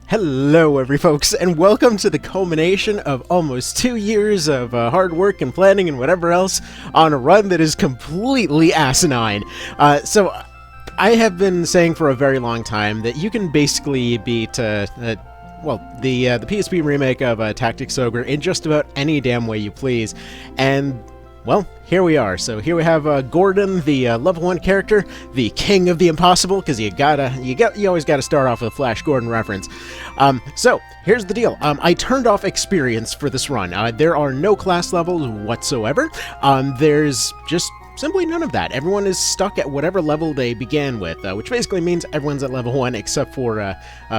Hello every folks, and welcome to the culmination of almost 2 years of hard work and planning and whatever else on a run that is completely asinine. So I have been saying for a very long time that you can basically beat the PSP remake of Tactics Ogre in just about any damn way you please, and well, here we are. So here we have Gordon, the level 1 character, the king of the impossible, because you always gotta start off with a Flash Gordon reference. So here's the deal. I turned off experience for this run. There are no class levels whatsoever. There's just simply none of that. Everyone is stuck at whatever level they began with, which basically means everyone's at level 1 except for the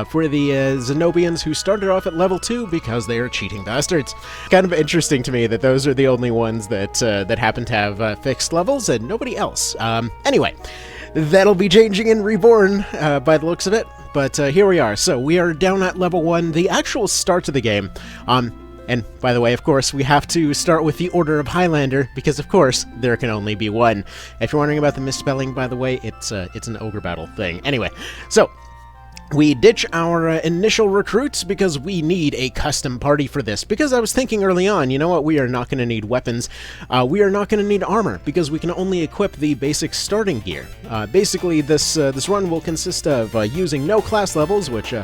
Zenobians who started off at level 2 because they are cheating bastards. Kind of interesting to me that those are the only ones that happen to have fixed levels and nobody else. Anyway, that'll be changing in Reborn by the looks of it, but here we are. So we are down at level 1, the actual start of the game. And, by the way, of course, we have to start with the Order of Highlander, because, of course, there can only be one. If you're wondering about the misspelling, by the way, it's an Ogre battle thing. Anyway, so we ditch our initial recruits because we need a custom party for this. Because I was thinking early on, you know what, we are not going to need weapons. We are not going to need armor, because we can only equip the basic starting gear. Basically, this run will consist of using no class levels, which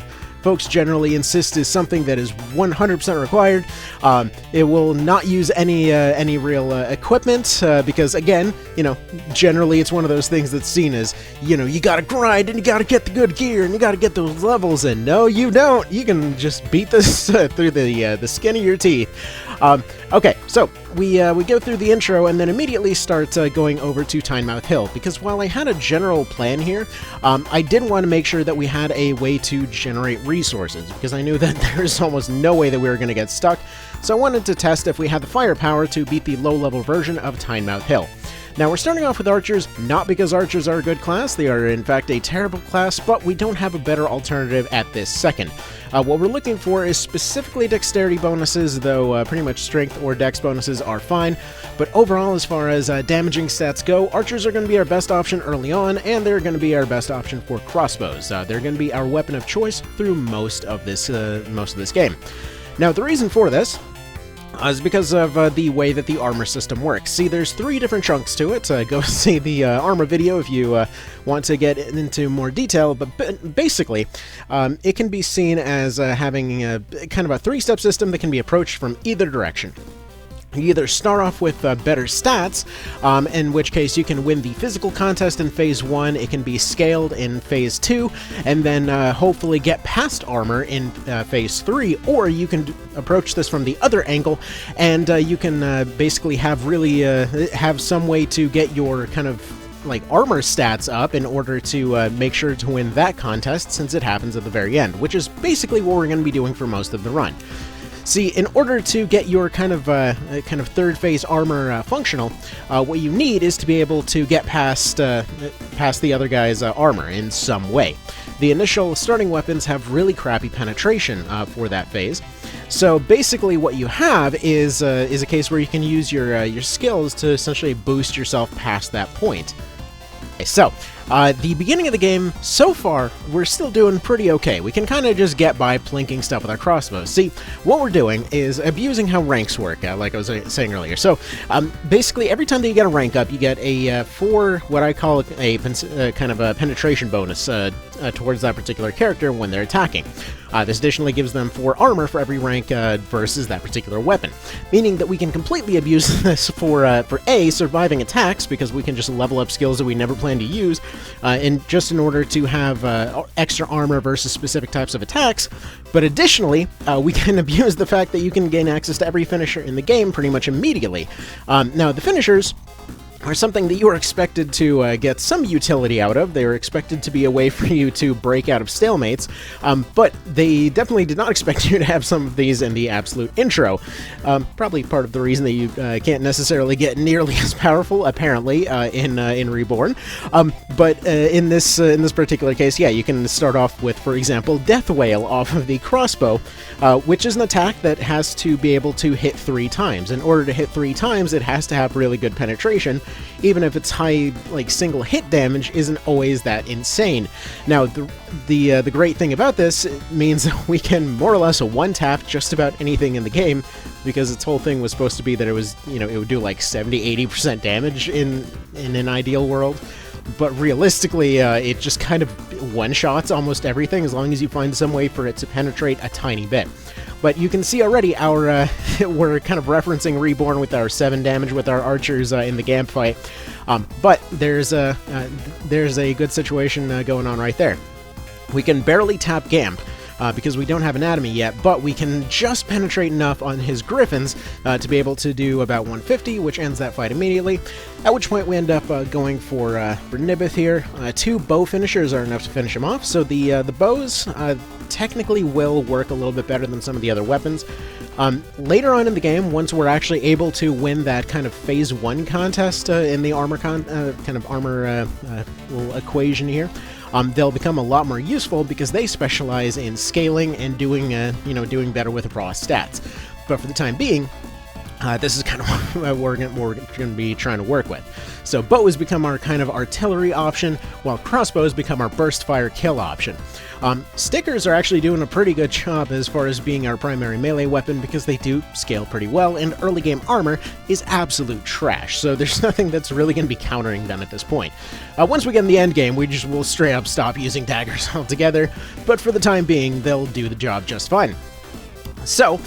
folks generally insist is something that is 100% required. It will not use any real equipment, because again, you know, generally it's one of those things that's seen as, you know, you gotta grind and you gotta get the good gear and you gotta get those levels, and no you don't. You can just beat this through the skin of your teeth. Okay, so we go through the intro and then immediately start going over to Tynemouth Hill, because while I had a general plan here, I did want to make sure that we had a way to generate resources, because I knew that there's almost no way that we were going to get stuck, so I wanted to test if we had the firepower to beat the low-level version of Tynemouth Hill. Now, we're starting off with archers, not because archers are a good class, they are in fact a terrible class, but we don't have a better alternative at this second. What we're looking for is specifically dexterity bonuses, though pretty much strength or dex bonuses are fine, but overall, as far as damaging stats go, archers are going to be our best option early on, and they're going to be our best option for crossbows. They're going to be our weapon of choice through most of this game. Now, the reason for this is because of the way that the armor system works. See, there's 3 different chunks to it. Go see the armor video if you want to get into more detail, but basically, it can be seen as having kind of a 3-step system that can be approached from either direction. You either start off with better stats, in which case you can win the physical contest in Phase 1, it can be scaled in Phase 2, and then hopefully get past armor in Phase 3, or you can approach this from the other angle, and you can basically have some way to get your kind of like armor stats up in order to make sure to win that contest, since it happens at the very end, which is basically what we're going to be doing for most of the run. See, in order to get your kind of third phase armor functional, what you need is to be able to get past the other guy's armor in some way. The initial starting weapons have really crappy penetration for that phase, so basically what you have is a case where you can use your skills to essentially boost yourself past that point. Okay, so the beginning of the game, so far, we're still doing pretty okay. We can kind of just get by plinking stuff with our crossbows. See, what we're doing is abusing how ranks work, like I was saying earlier. So, basically, every time that you get a rank up, you get a what I call a kind of a penetration bonus towards that particular character when they're attacking. This additionally gives them 4 armor for every rank versus that particular weapon, meaning that we can completely abuse this for A, surviving attacks, because we can just level up skills that we never plan to use, in order to have extra armor versus specific types of attacks, but additionally, we can abuse the fact that you can gain access to every finisher in the game pretty much immediately. Now, the finishers are something that you are expected to get some utility out of. They are expected to be a way for you to break out of stalemates, but they definitely did not expect you to have some of these in the absolute intro. Probably part of the reason that you can't necessarily get nearly as powerful, apparently, in Reborn. But in this particular case, yeah, you can start off with, for example, Death Wail off of the crossbow, which is an attack that has to be able to hit 3 times. In order to hit 3 times, it has to have really good penetration, even if its high, like, single hit damage isn't always that insane. Now, the great thing about this means that we can more or less one-tap just about anything in the game, because its whole thing was supposed to be that it was, you know, it would do like 70-80% damage in an ideal world. But realistically, it just kind of one-shots almost everything as long as you find some way for it to penetrate a tiny bit. But you can see already our we're kind of referencing Reborn with our 7 damage with our archers in the Gamp fight. But there's a good situation going on right there. We can barely tap Gamp, because we don't have Anatomy yet, but we can just penetrate enough on his Griffins to be able to do about 150, which ends that fight immediately, at which point we end up going for Nibith here. 2 bow finishers are enough to finish him off, so the bows technically will work a little bit better than some of the other weapons. Later on in the game, once we're actually able to win that kind of Phase 1 contest in the armor little equation here, they'll become a lot more useful because they specialize in scaling and doing better with raw stats. But for the time being, this is kind of what we're going to be trying to work with. So bows become our kind of artillery option, while crossbows become our burst fire kill option. Stickers are actually doing a pretty good job as far as being our primary melee weapon because they do scale pretty well, and early game armor is absolute trash, so there's nothing that's really going to be countering them at this point. Once we get in the end game, will straight up stop using daggers altogether, but for the time being, they'll do the job just fine. So,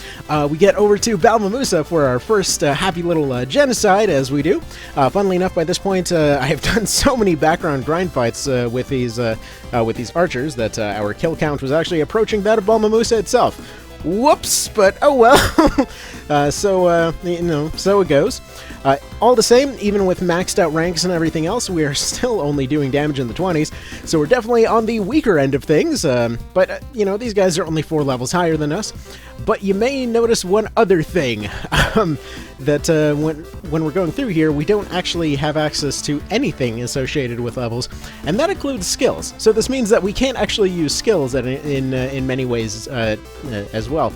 we get over to Balmamusa for our first happy little genocide, as we do. Funnily enough, by this point, I have done so many background grind fights with these archers that our kill count was actually approaching that of Balmamusa itself. Whoops, but oh well. So it goes. All the same, even with maxed out ranks and everything else, we are still only doing damage in the 20s, so we're definitely on the weaker end of things, but these guys are only 4 levels higher than us. But you may notice one other thing, that when we're going through here, we don't actually have access to anything associated with levels, and that includes skills. So this means that we can't actually use skills in many ways as well.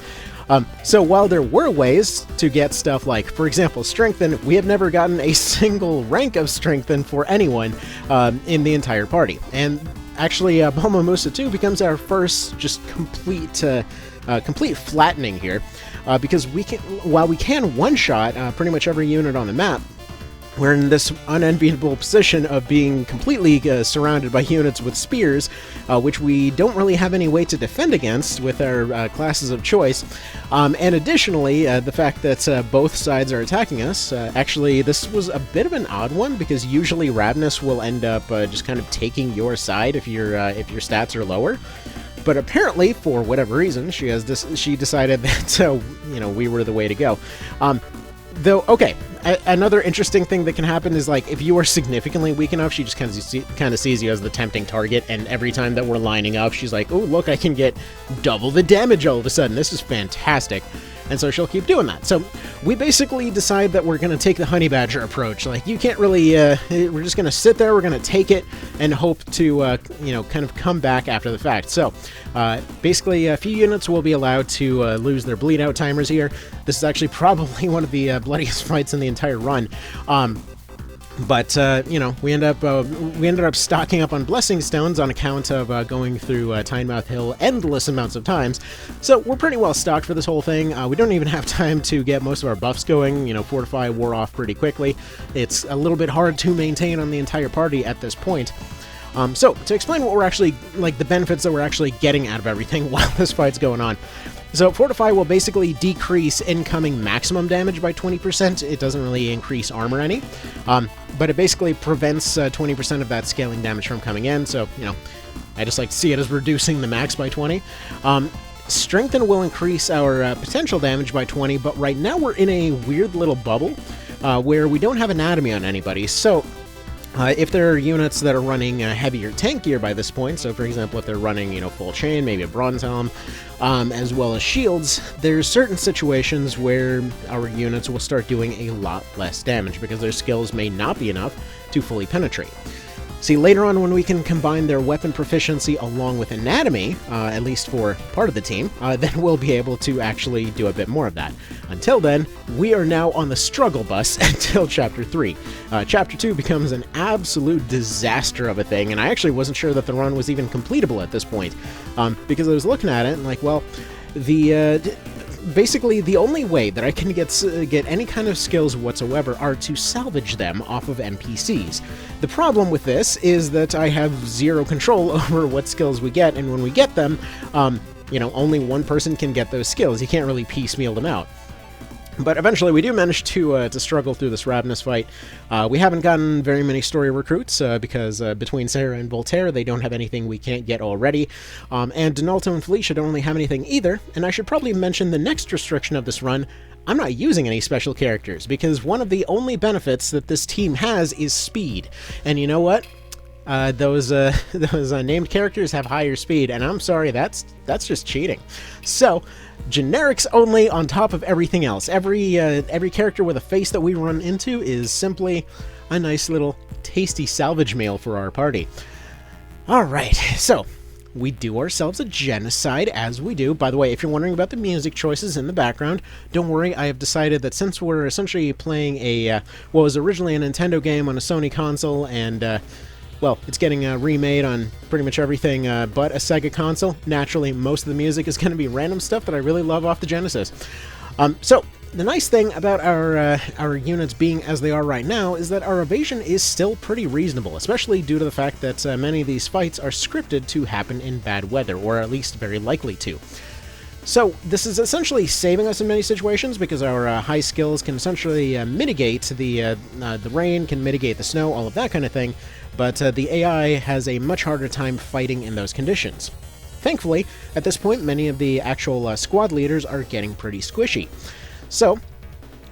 So while there were ways to get stuff like, for example, Strengthen, we have never gotten a single rank of Strengthen for anyone in the entire party. And actually, Balmamusa 2 becomes our first just complete flattening here, because while we can one-shot pretty much every unit on the map, we're in this unenviable position of being completely surrounded by units with spears, which we don't really have any way to defend against with our classes of choice. And additionally, the fact that both sides are attacking us, actually this was a bit of an odd one, because usually Ravnus will end up just kind of taking your side if your stats are lower. But apparently, for whatever reason, she decided that we were the way to go. Though, okay, another interesting thing that can happen is, like, if you are significantly weak enough, she just kind of sees you as the tempting target, and every time that we're lining up, she's like, oh, look, I can get double the damage all of a sudden. This is fantastic. And so she'll keep doing that. So we basically decide that we're going to take the honey badger approach. Like, you can't really, we're just going to sit there, we're going to take it, and hope to, kind of come back after the fact. So, basically, a few units will be allowed to lose their bleed out timers here. This is actually probably one of the bloodiest fights in the entire run. But we ended up stocking up on Blessing Stones on account of going through Tynemouth Hill endless amounts of times. So we're pretty well stocked for this whole thing. We don't even have time to get most of our buffs going. Fortify wore off pretty quickly. It's a little bit hard to maintain on the entire party at this point. So to explain what we're actually, the benefits that we're actually getting out of everything while this fight's going on. So Fortify will basically decrease incoming maximum damage by 20%. It doesn't really increase armor any, but it basically prevents 20% of that scaling damage from coming in. So, I just like to see it as reducing the max by 20. Strengthen will increase our potential damage by 20, but right now we're in a weird little bubble where we don't have anatomy on anybody. So if there are units that are running heavier tank gear by this point, so for example, if they're running, full chain, maybe a bronze helm, as well as shields, there's certain situations where our units will start doing a lot less damage because their skills may not be enough to fully penetrate. See, later on when we can combine their weapon proficiency along with anatomy, at least for part of the team, then we'll be able to actually do a bit more of that. Until then, we are now on the struggle bus until Chapter 3. Chapter 2 becomes an absolute disaster of a thing, and I actually wasn't sure that the run was even completable at this point, because I was looking at it and like, well, basically, the only way that I can get any kind of skills whatsoever are to salvage them off of NPCs. The problem with this is that I have zero control over what skills we get, and when we get them, only one person can get those skills. You can't really piecemeal them out. But eventually we do manage to struggle through this Ravenous fight. We haven't gotten very many story recruits, because between Sarah and Voltaire, they don't have anything we can't get already. And Donalto and Felicia don't really have anything either, and I should probably mention the next restriction of this run. I'm not using any special characters, because one of the only benefits that this team has is speed. And you know what? Those named characters have higher speed, and I'm sorry, that's just cheating. So, generics only on top of everything else. Every character with a face that we run into is simply a nice little tasty salvage meal for our party. Alright, so we do ourselves a genocide as we do. By the way, if you're wondering about the music choices in the background, don't worry, I have decided that since we're essentially playing what was originally a Nintendo game on a Sony console, and well, it's getting remade on pretty much everything but a Sega console. Naturally, most of the music is going to be random stuff that I really love off the Genesis. So, the nice thing about our units being as they are right now is that our evasion is still pretty reasonable, especially due to the fact that many of these fights are scripted to happen in bad weather, or at least very likely to. So, this is essentially saving us in many situations, because our high skills can essentially mitigate the rain, can mitigate the snow, all of that kind of thing, but the AI has a much harder time fighting in those conditions. Thankfully, at this point, many of the actual squad leaders are getting pretty squishy. So,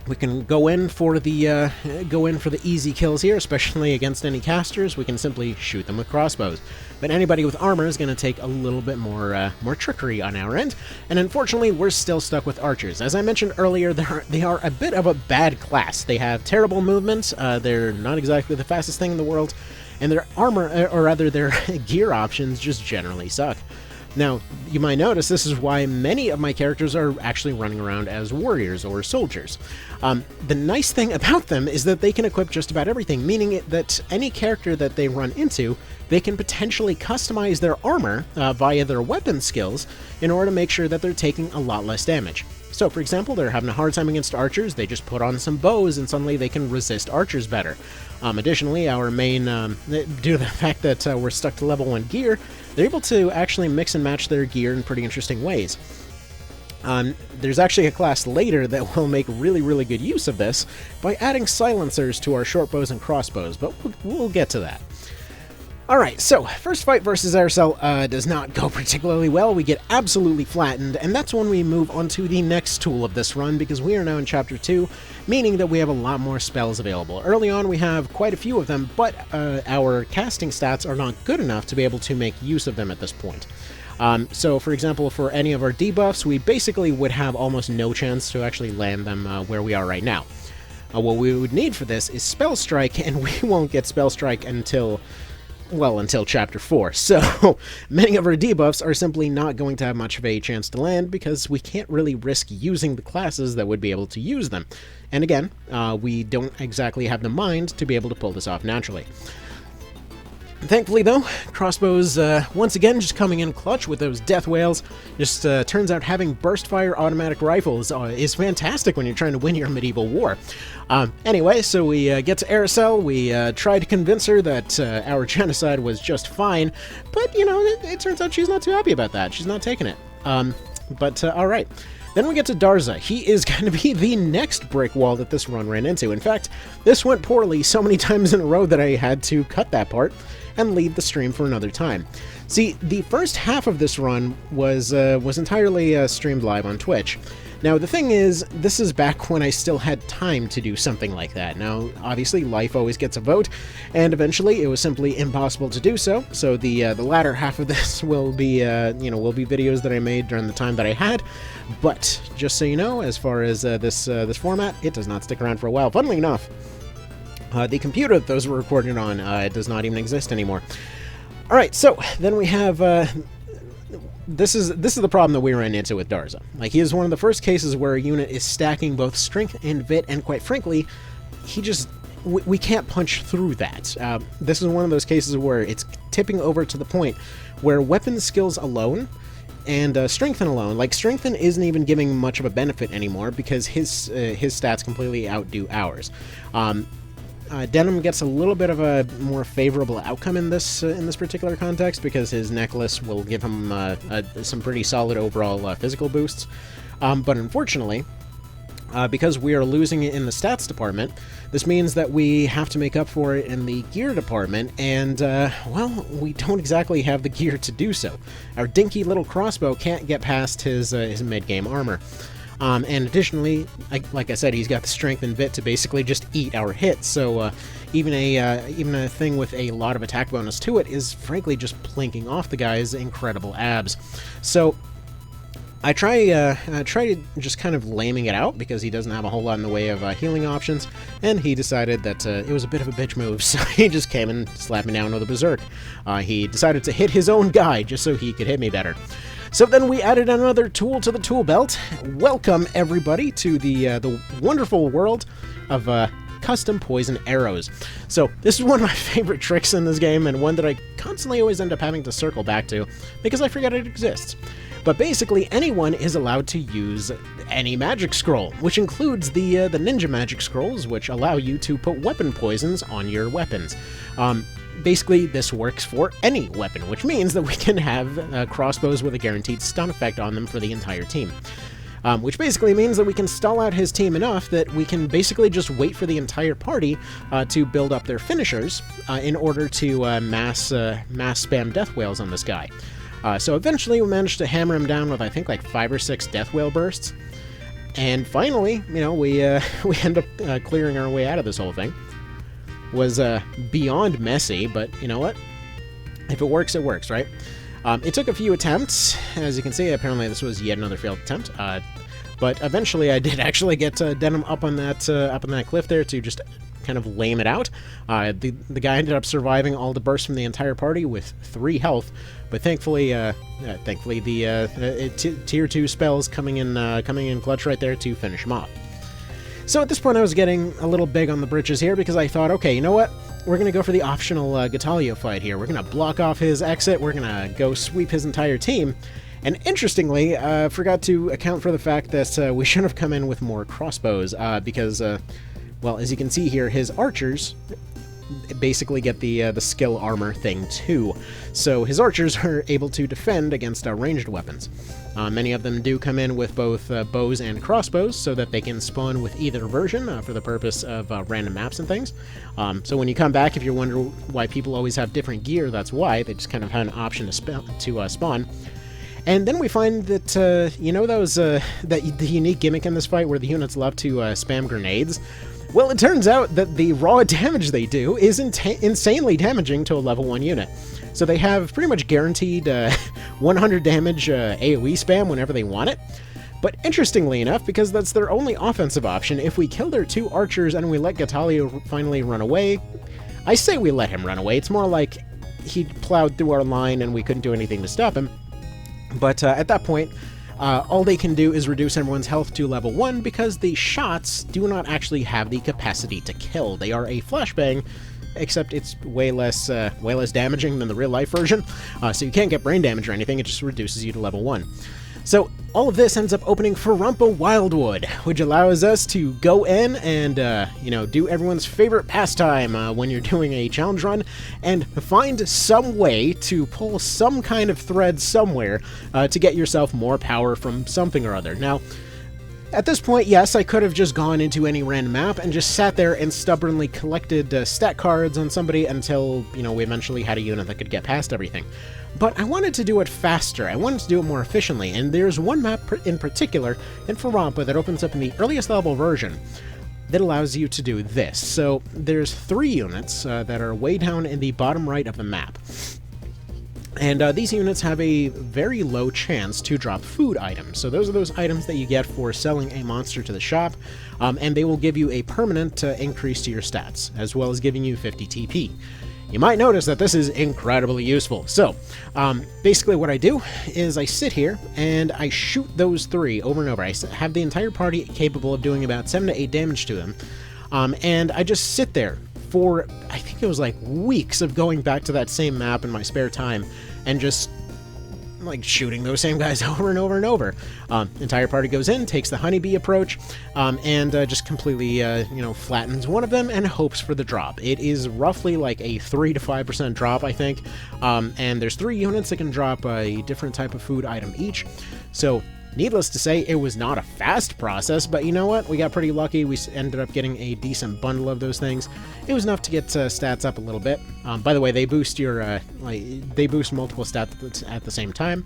we can go in for the easy kills here, especially against any casters. We can simply shoot them with crossbows. But anybody with armor is going to take a little bit more trickery on our end, and unfortunately, we're still stuck with archers. As I mentioned earlier, they are a bit of a bad class. They have terrible movement. They're not exactly the fastest thing in the world, and their armor, or rather their gear options, just generally suck. Now, you might notice this is why many of my characters are actually running around as warriors or soldiers. The nice thing about them is that they can equip just about everything, meaning that any character that they run into, they can potentially customize their armor via their weapon skills in order to make sure that they're taking a lot less damage. So, for example, they're having a hard time against archers, they just put on some bows and suddenly they can resist archers better. Additionally, our main, due to the fact that we're stuck to level 1 gear, they're able to actually mix and match their gear in pretty interesting ways. There's actually a class later that will make really, really good use of this by adding silencers to our short bows and crossbows, but we'll get to that. Alright, so, first fight versus Aircell does not go particularly well. We get absolutely flattened, and that's when we move on to the next tool of this run, because we are now in Chapter 2, meaning that we have a lot more spells available. Early on, we have quite a few of them, but our casting stats are not good enough to be able to make use of them at this point. So, for example, for any of our debuffs, we basically would have almost no chance to actually land them where we are right now. What we would need for this is Spell Strike, and we won't get Spell Strike until Chapter 4, so many of our debuffs are simply not going to have much of a chance to land because we can't really risk using the classes that would be able to use them. And again, we don't exactly have the mind to be able to pull this off naturally. Thankfully, though, crossbows, once again, just coming in clutch with those death whales. Just turns out having burst-fire automatic rifles is fantastic when you're trying to win your medieval war. Anyway, so we get to Aracel. We try to convince her that our genocide was just fine, but, you know, it turns out she's not too happy about that. She's not taking it. Alright. Then we get to Darza. He is going to be the next brick wall that this run ran into. In fact, this went poorly so many times in a row that I had to cut that part and leave the stream for another time. See, the first half of this run was entirely streamed live on Twitch. Now, the thing is, this is back when I still had time to do something like that. Now, obviously, life always gets a vote, and eventually it was simply impossible to do so. So the latter half of this will be, will be videos that I made during the time that I had. But just so you know, as far as this format, it does not stick around for a while. Funnily enough, The computer that those were recorded on does not even exist anymore. Alright, so then we have... This is the problem that we ran into with Darza. Like, he is one of the first cases where a unit is stacking both strength and vit, and quite frankly, he just... We can't punch through that. This is one of those cases where it's tipping over to the point where weapon skills alone and strengthen alone, like strengthen isn't even giving much of a benefit anymore because his stats completely outdo ours. Denim gets a little bit of a more favorable outcome in this particular context because his necklace will give him some pretty solid overall physical boosts. But unfortunately, because we are losing it in the stats department, this means that we have to make up for it in the gear department, and, well, we don't exactly have the gear to do so. Our dinky little crossbow can't get past his mid-game armor. And additionally, like I said, he's got the strength and vit to basically just eat our hits, so even a thing with a lot of attack bonus to it is frankly just plinking off the guy's incredible abs. So I try just kind of laming it out because he doesn't have a whole lot in the way of healing options, and he decided that it was a bit of a bitch move, so he just came and slapped me down with a berserk. He decided to hit his own guy just so he could hit me better. So then we added another tool to the tool belt. Welcome everybody to the wonderful world of custom poison arrows. So this is one of my favorite tricks in this game, and one that I constantly always end up having to circle back to because I forget it exists. But basically, anyone is allowed to use any magic scroll, which includes the ninja magic scrolls, which allow you to put weapon poisons on your weapons. Basically, this works for any weapon, which means that we can have crossbows with a guaranteed stun effect on them for the entire team. Which basically means that we can stall out his team enough that we can basically just wait for the entire party to build up their finishers in order to mass spam death whales on this guy. So eventually we managed to hammer him down with, I think, like 5 or 6 death whale bursts. And finally, you know, we end up clearing our way out of this whole thing. Was beyond messy, but you know what? If it works, right? It took a few attempts. As you can see, apparently this was yet another failed attempt. But eventually I did actually get Denim up on that cliff there to just kind of lame it out. The guy ended up surviving all the bursts from the entire party with 3 health, but thankfully the tier 2 spells coming in clutch right there to finish him off. So at this point I was getting a little big on the britches here because I thought, okay, you know what? We're going to go for the optional Gatalio fight here. We're going to block off his exit, we're going to go sweep his entire team. And interestingly, forgot to account for the fact that we should have come in with more crossbows because, well, as you can see here, his archers basically get the skill armor thing too. So his archers are able to defend against ranged weapons. Many of them do come in with both bows and crossbows so that they can spawn with either version for the purpose of random maps and things. So when you come back, if you wonder why people always have different gear, that's why. They just kind of have an option to spawn. And then we find that, you know, the unique gimmick in this fight where the units love to spam grenades? Well, it turns out that the raw damage they do is insanely damaging to a level 1 unit. So they have pretty much guaranteed 100 damage AoE spam whenever they want it. But interestingly enough, because that's their only offensive option, if we kill their 2 archers and we let Gatalio finally run away, I say we let him run away, it's more like he plowed through our line and we couldn't do anything to stop him. But at that point, all they can do is reduce everyone's health to level 1 because the shots do not actually have the capacity to kill. They are a flashbang, except it's way less damaging than the real-life version. So you can't get brain damage or anything, it just reduces you to level 1. So all of this ends up opening farampa Wildwood, which allows us to go in and, you know, do everyone's favorite pastime when you're doing a challenge run, and find some way to pull some kind of thread somewhere to get yourself more power from something or other. Now, at this point, yes, I could have just gone into any random map and just sat there and stubbornly collected stat cards on somebody until, you know, we eventually had a unit that could get past everything. But I wanted to do it faster, I wanted to do it more efficiently, and there's one map in particular in farampa that opens up in the earliest level version that allows you to do this. So there's 3 units that are way down in the bottom right of the map. And these units have a very low chance to drop food items. So those are those items that you get for selling a monster to the shop, and they will give you a permanent increase to your stats, as well as giving you 50 TP. You might notice that this is incredibly useful. So, basically what I do is I sit here and I shoot those 3 over and over. I have the entire party capable of doing about 7 to 8 damage to them, and I just sit there for, I think it was like weeks of going back to that same map in my spare time and just like shooting those same guys over and over and over. Entire party goes in, takes the honeybee approach, and just completely, flattens one of them and hopes for the drop. It is roughly like a 3 to 5% drop, I think, and there's 3 units that can drop a different type of food item each, so needless to say, it was not a fast process, but you know what? We got pretty lucky. We ended up getting a decent bundle of those things. It was enough to get stats up a little bit. By the way, they boost your they boost multiple stats at the same time.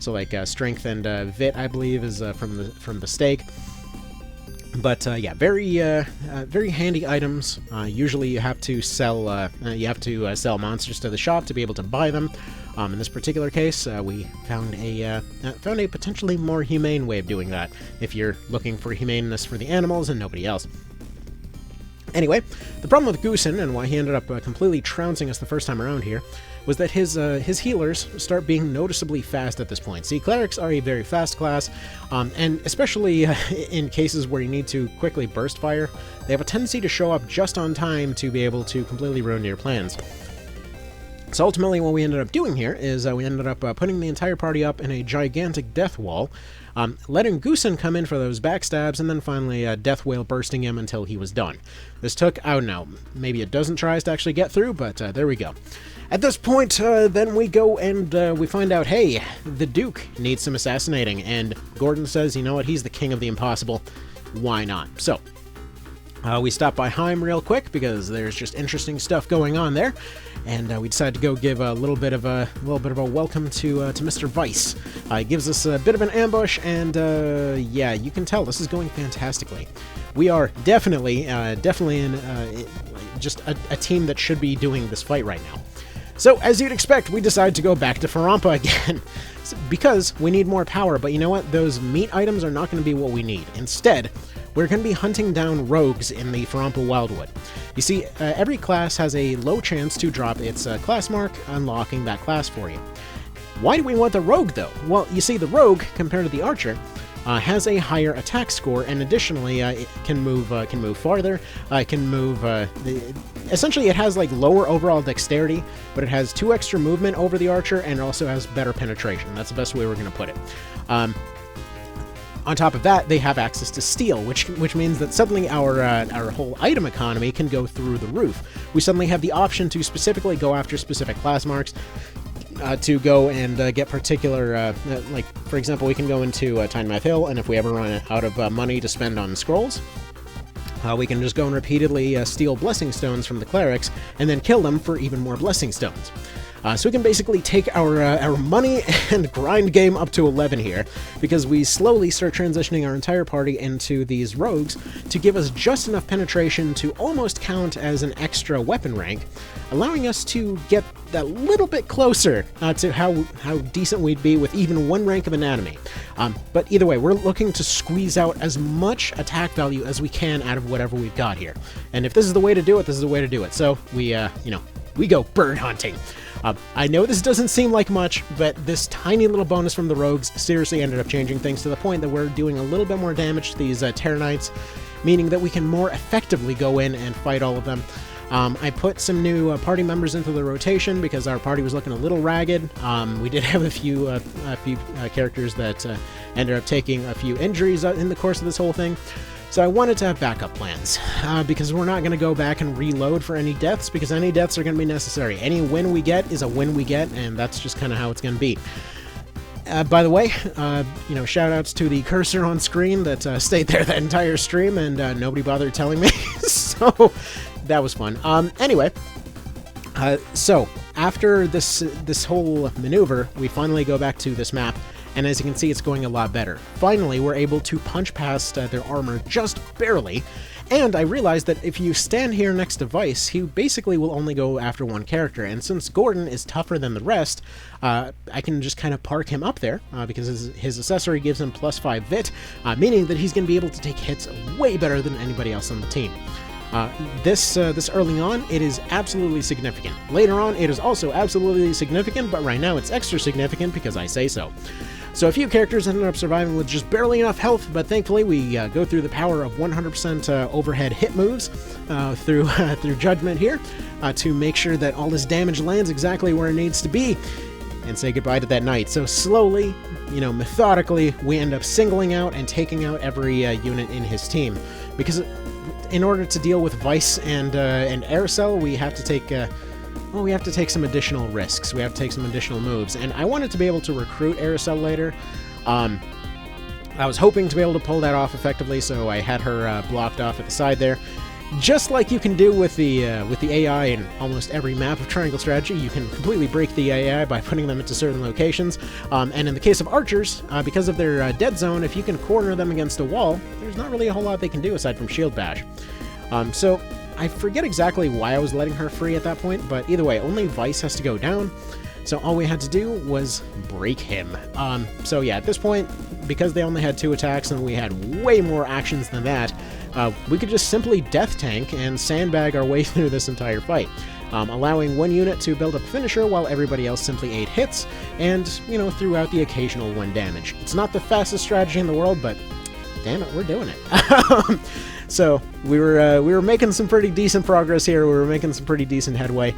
So like strength and vit, I believe, is from the steak. But yeah, very handy items. Usually, you have to sell sell monsters to the shop to be able to buy them. In this particular case, we found a potentially more humane way of doing that, if you're looking for humaneness for the animals and nobody else. Anyway, the problem with Goosen, and why he ended up completely trouncing us the first time around here, was that his healers start being noticeably fast at this point. See, clerics are a very fast class, and especially in cases where you need to quickly burst fire, they have a tendency to show up just on time to be able to completely ruin your plans. So ultimately what we ended up doing here is we ended up putting the entire party up in a gigantic death wall, letting Goosen come in for those backstabs, and then finally Death Whale bursting him until he was done. This took, I don't know, maybe a dozen tries to actually get through, but there we go. At this point, then we go and we find out, hey, the Duke needs some assassinating, and Gordon says, you know what, he's the king of the impossible, why not? So, we stop by Heim real quick because there's just interesting stuff going on there, and we decide to go give a little bit of a welcome to Mr. Weiss. He gives us a bit of an ambush, and yeah, you can tell this is going fantastically. We are definitely in just a team that should be doing this fight right now. So, as you'd expect, we decide to go back to Farampa again, because we need more power, but you know what? Those meat items are not going to be what we need. Instead, we're going to be hunting down rogues in the Farampa Wildwood. You see, every class has a low chance to drop its class mark, unlocking that class for you. Why do we want the rogue, though? Well, you see, the rogue, compared to the archer, has a higher attack score, and additionally, it can move farther. Essentially, it has like lower overall dexterity, but it has 2 extra movement over the archer, and it also has better penetration. That's the best way we're going to put it. On top of that, they have access to steel, which means that suddenly our whole item economy can go through the roof. We suddenly have the option to specifically go after specific class marks, to go and get particular, like, for example, we can go into Tiny Math Hill, and if we ever run out of money to spend on scrolls, we can just go and repeatedly steal blessing stones from the clerics, and then kill them for even more blessing stones. So we can basically take our money and grind game up to 11 here, because we slowly start transitioning our entire party into these rogues to give us just enough penetration to almost count as an extra weapon rank, allowing us to get that little bit closer to how decent we'd be with even 1 rank of anatomy. But either way, we're looking to squeeze out as much attack value as we can out of whatever we've got here. And if this is the way to do it, this is the way to do it. So we, we go bird hunting. I know this doesn't seem like much, but this tiny little bonus from the rogues seriously ended up changing things to the point that we're doing a little bit more damage to these Terror Knights, meaning that we can more effectively go in and fight all of them. I put some new party members into the rotation because our party was looking a little ragged. We did have a few characters that ended up taking a few injuries in the course of this whole thing. So I wanted to have backup plans, because we're not going to go back and reload for any deaths, because any deaths are going to be necessary. Any win we get is a win we get, and that's just kind of how it's going to be. By the way, shout-outs to the cursor on screen that stayed there that entire stream, and nobody bothered telling me, so that was fun. Anyway, so after this whole maneuver, we finally go back to this map, and as you can see, it's going a lot better. Finally, we're able to punch past their armor just barely, and I realized that if you stand here next to Vice, he basically will only go after one character, and since Gordon is tougher than the rest, I can just kind of park him up there, because his accessory gives him +5 Vit, meaning that he's going to be able to take hits way better than anybody else on the team. This early on, it is absolutely significant. Later on, it is also absolutely significant, but right now it's extra significant because I say so. So a few characters ended up surviving with just barely enough health, but thankfully we go through the power of 100% overhead hit moves through Judgment here to make sure that all this damage lands exactly where it needs to be, and say goodbye to that knight. So slowly, methodically, we end up singling out and taking out every unit in his team, because in order to deal with Vice and Aircell, we have to take some additional risks. We have to take some additional moves, and I wanted to be able to recruit Aircell later. I was hoping to be able to pull that off effectively, so I had her blocked off at the side there. Just like you can do with the AI in almost every map of Triangle Strategy, you can completely break the AI by putting them into certain locations. And in the case of archers, because of their dead zone, if you can corner them against a wall, there's not really a whole lot they can do aside from shield bash. So I forget exactly why I was letting her free at that point, but either way, only Vice has to go down. So all we had to do was break him. So yeah, at this point, because they only had 2 attacks and we had way more actions than that, we could just simply death tank and sandbag our way through this entire fight, allowing one unit to build up a finisher while everybody else simply ate hits and, threw out the occasional 1 damage. It's not the fastest strategy in the world, but damn it, we're doing it. So we were making some pretty decent progress here. We were making some pretty decent headway.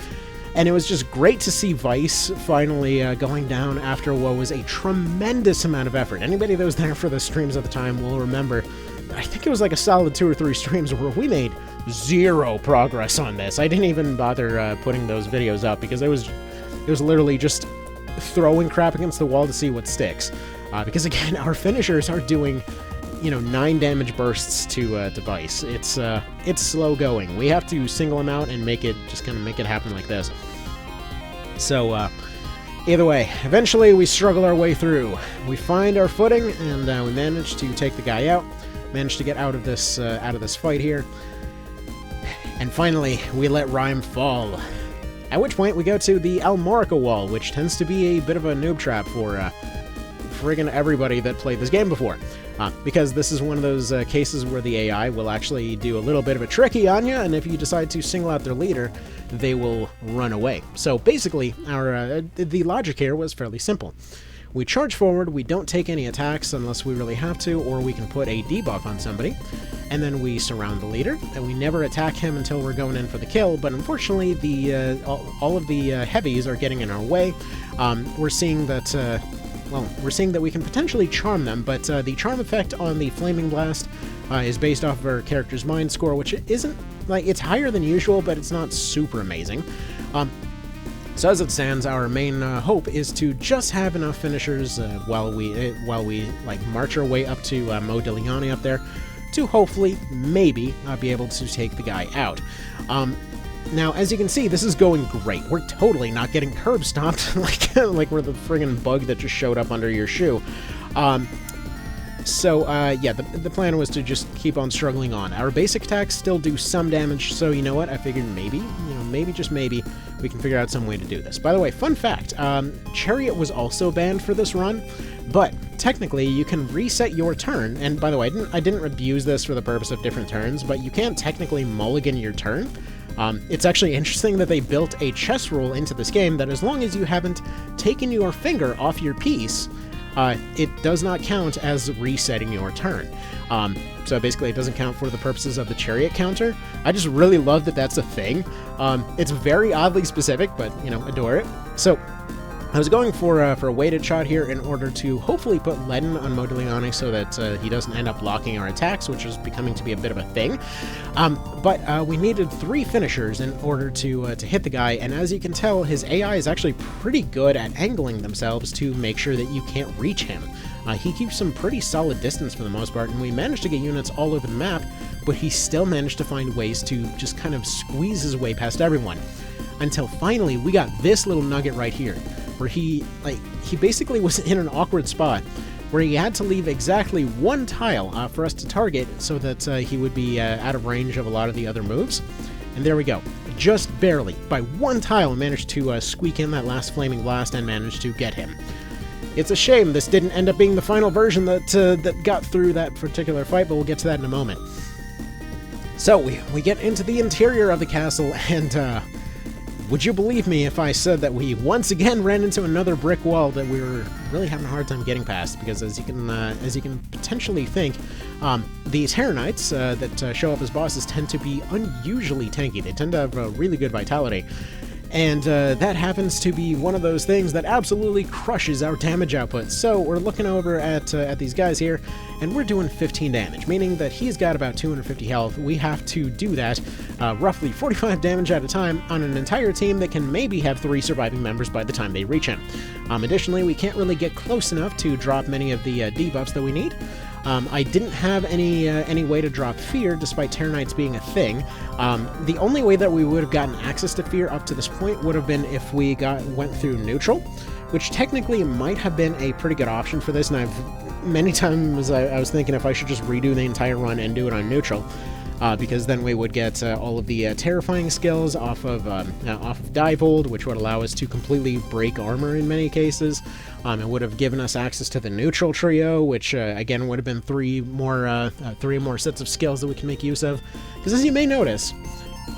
And it was just great to see Vice finally going down after what was a tremendous amount of effort. Anybody that was there for the streams at the time will remember, I think it was like a solid 2 or 3 streams where we made 0 progress on this. I didn't even bother putting those videos up because it was literally just throwing crap against the wall to see what sticks. Because again, our finishers are doing 9 damage bursts to Vice. It's slow going. We have to single him out and make it happen like this. So either way, eventually we struggle our way through. We find our footing and we manage to take the guy out. Manage to get out of this fight here. And finally, we let Rhyme fall. At which point we go to the Almorica wall, which tends to be a bit of a noob trap for friggin' everybody that played this game before. Because this is one of those cases where the AI will actually do a little bit of a tricky on you, and if you decide to single out their leader, they will run away. So basically, the logic here was fairly simple. We charge forward, we don't take any attacks unless we really have to, or we can put a debuff on somebody, and then we surround the leader, and we never attack him until we're going in for the kill, but unfortunately, all of the heavies are getting in our way. We're seeing that we can potentially charm them, but the charm effect on the Flaming Blast is based off of our character's mind score, which isn't, it's higher than usual, but it's not super amazing. So as it stands, our main hope is to just have enough finishers while we march our way up to Modigliani up there, to hopefully, maybe, be able to take the guy out. Now, as you can see, this is going great. We're totally not getting curb stomped like we're the friggin' bug that just showed up under your shoe. Yeah, the plan was to just keep on struggling on. Our basic attacks still do some damage, so you know what? I figured maybe, just maybe, we can figure out some way to do this. By the way, fun fact, Chariot was also banned for this run, but technically you can reset your turn, and by the way, I didn't abuse this for the purpose of different turns, but you can't technically mulligan your turn. It's actually interesting that they built a chess rule into this game that as long as you haven't taken your finger off your piece, it does not count as resetting your turn. So basically it doesn't count for the purposes of the Chariot counter. I just really love that that's a thing. It's very oddly specific, but, adore it. So I was going for a weighted shot here in order to hopefully put Leaden on Modigliani so that he doesn't end up blocking our attacks, which is becoming to be a bit of a thing. But we needed 3 finishers in order to hit the guy, and as you can tell, his AI is actually pretty good at angling themselves to make sure that you can't reach him. He keeps some pretty solid distance for the most part, and we managed to get units all over the map, but he still managed to find ways to just kind of squeeze his way past everyone. Until finally, we got this little nugget right here. where he basically was in an awkward spot where he had to leave exactly one tile for us to target so that he would be out of range of a lot of the other moves. And there we go. Just barely, by one tile, managed to squeak in that last Flaming Blast and managed to get him. It's a shame this didn't end up being the final version that got through that particular fight, but we'll get to that in a moment. So, we get into the interior of the castle, and would you believe me if I said that we once again ran into another brick wall that we were really having a hard time getting past? Because as you can potentially think, these Terror Knights that show up as bosses tend to be unusually tanky. They tend to have a really good vitality. And that happens to be one of those things that absolutely crushes our damage output. So we're looking over at these guys here, and we're doing 15 damage, meaning that he's got about 250 health. We have to do that roughly 45 damage at a time on an entire team that can maybe have 3 surviving members by the time they reach him. Additionally, we can't really get close enough to drop many of the debuffs that we need. I didn't have any way to drop Fear, despite Terror Knights being a thing. The only way that we would have gotten access to Fear up to this point would have been if we went through Neutral, which technically might have been a pretty good option for this, and many times I was thinking if I should just redo the entire run and do it on Neutral. Because then we would get all of the terrifying skills off of Divold, which would allow us to completely break armor in many cases. It would have given us access to the neutral trio, which again would have been three more sets of skills that we can make use of. Because as you may notice,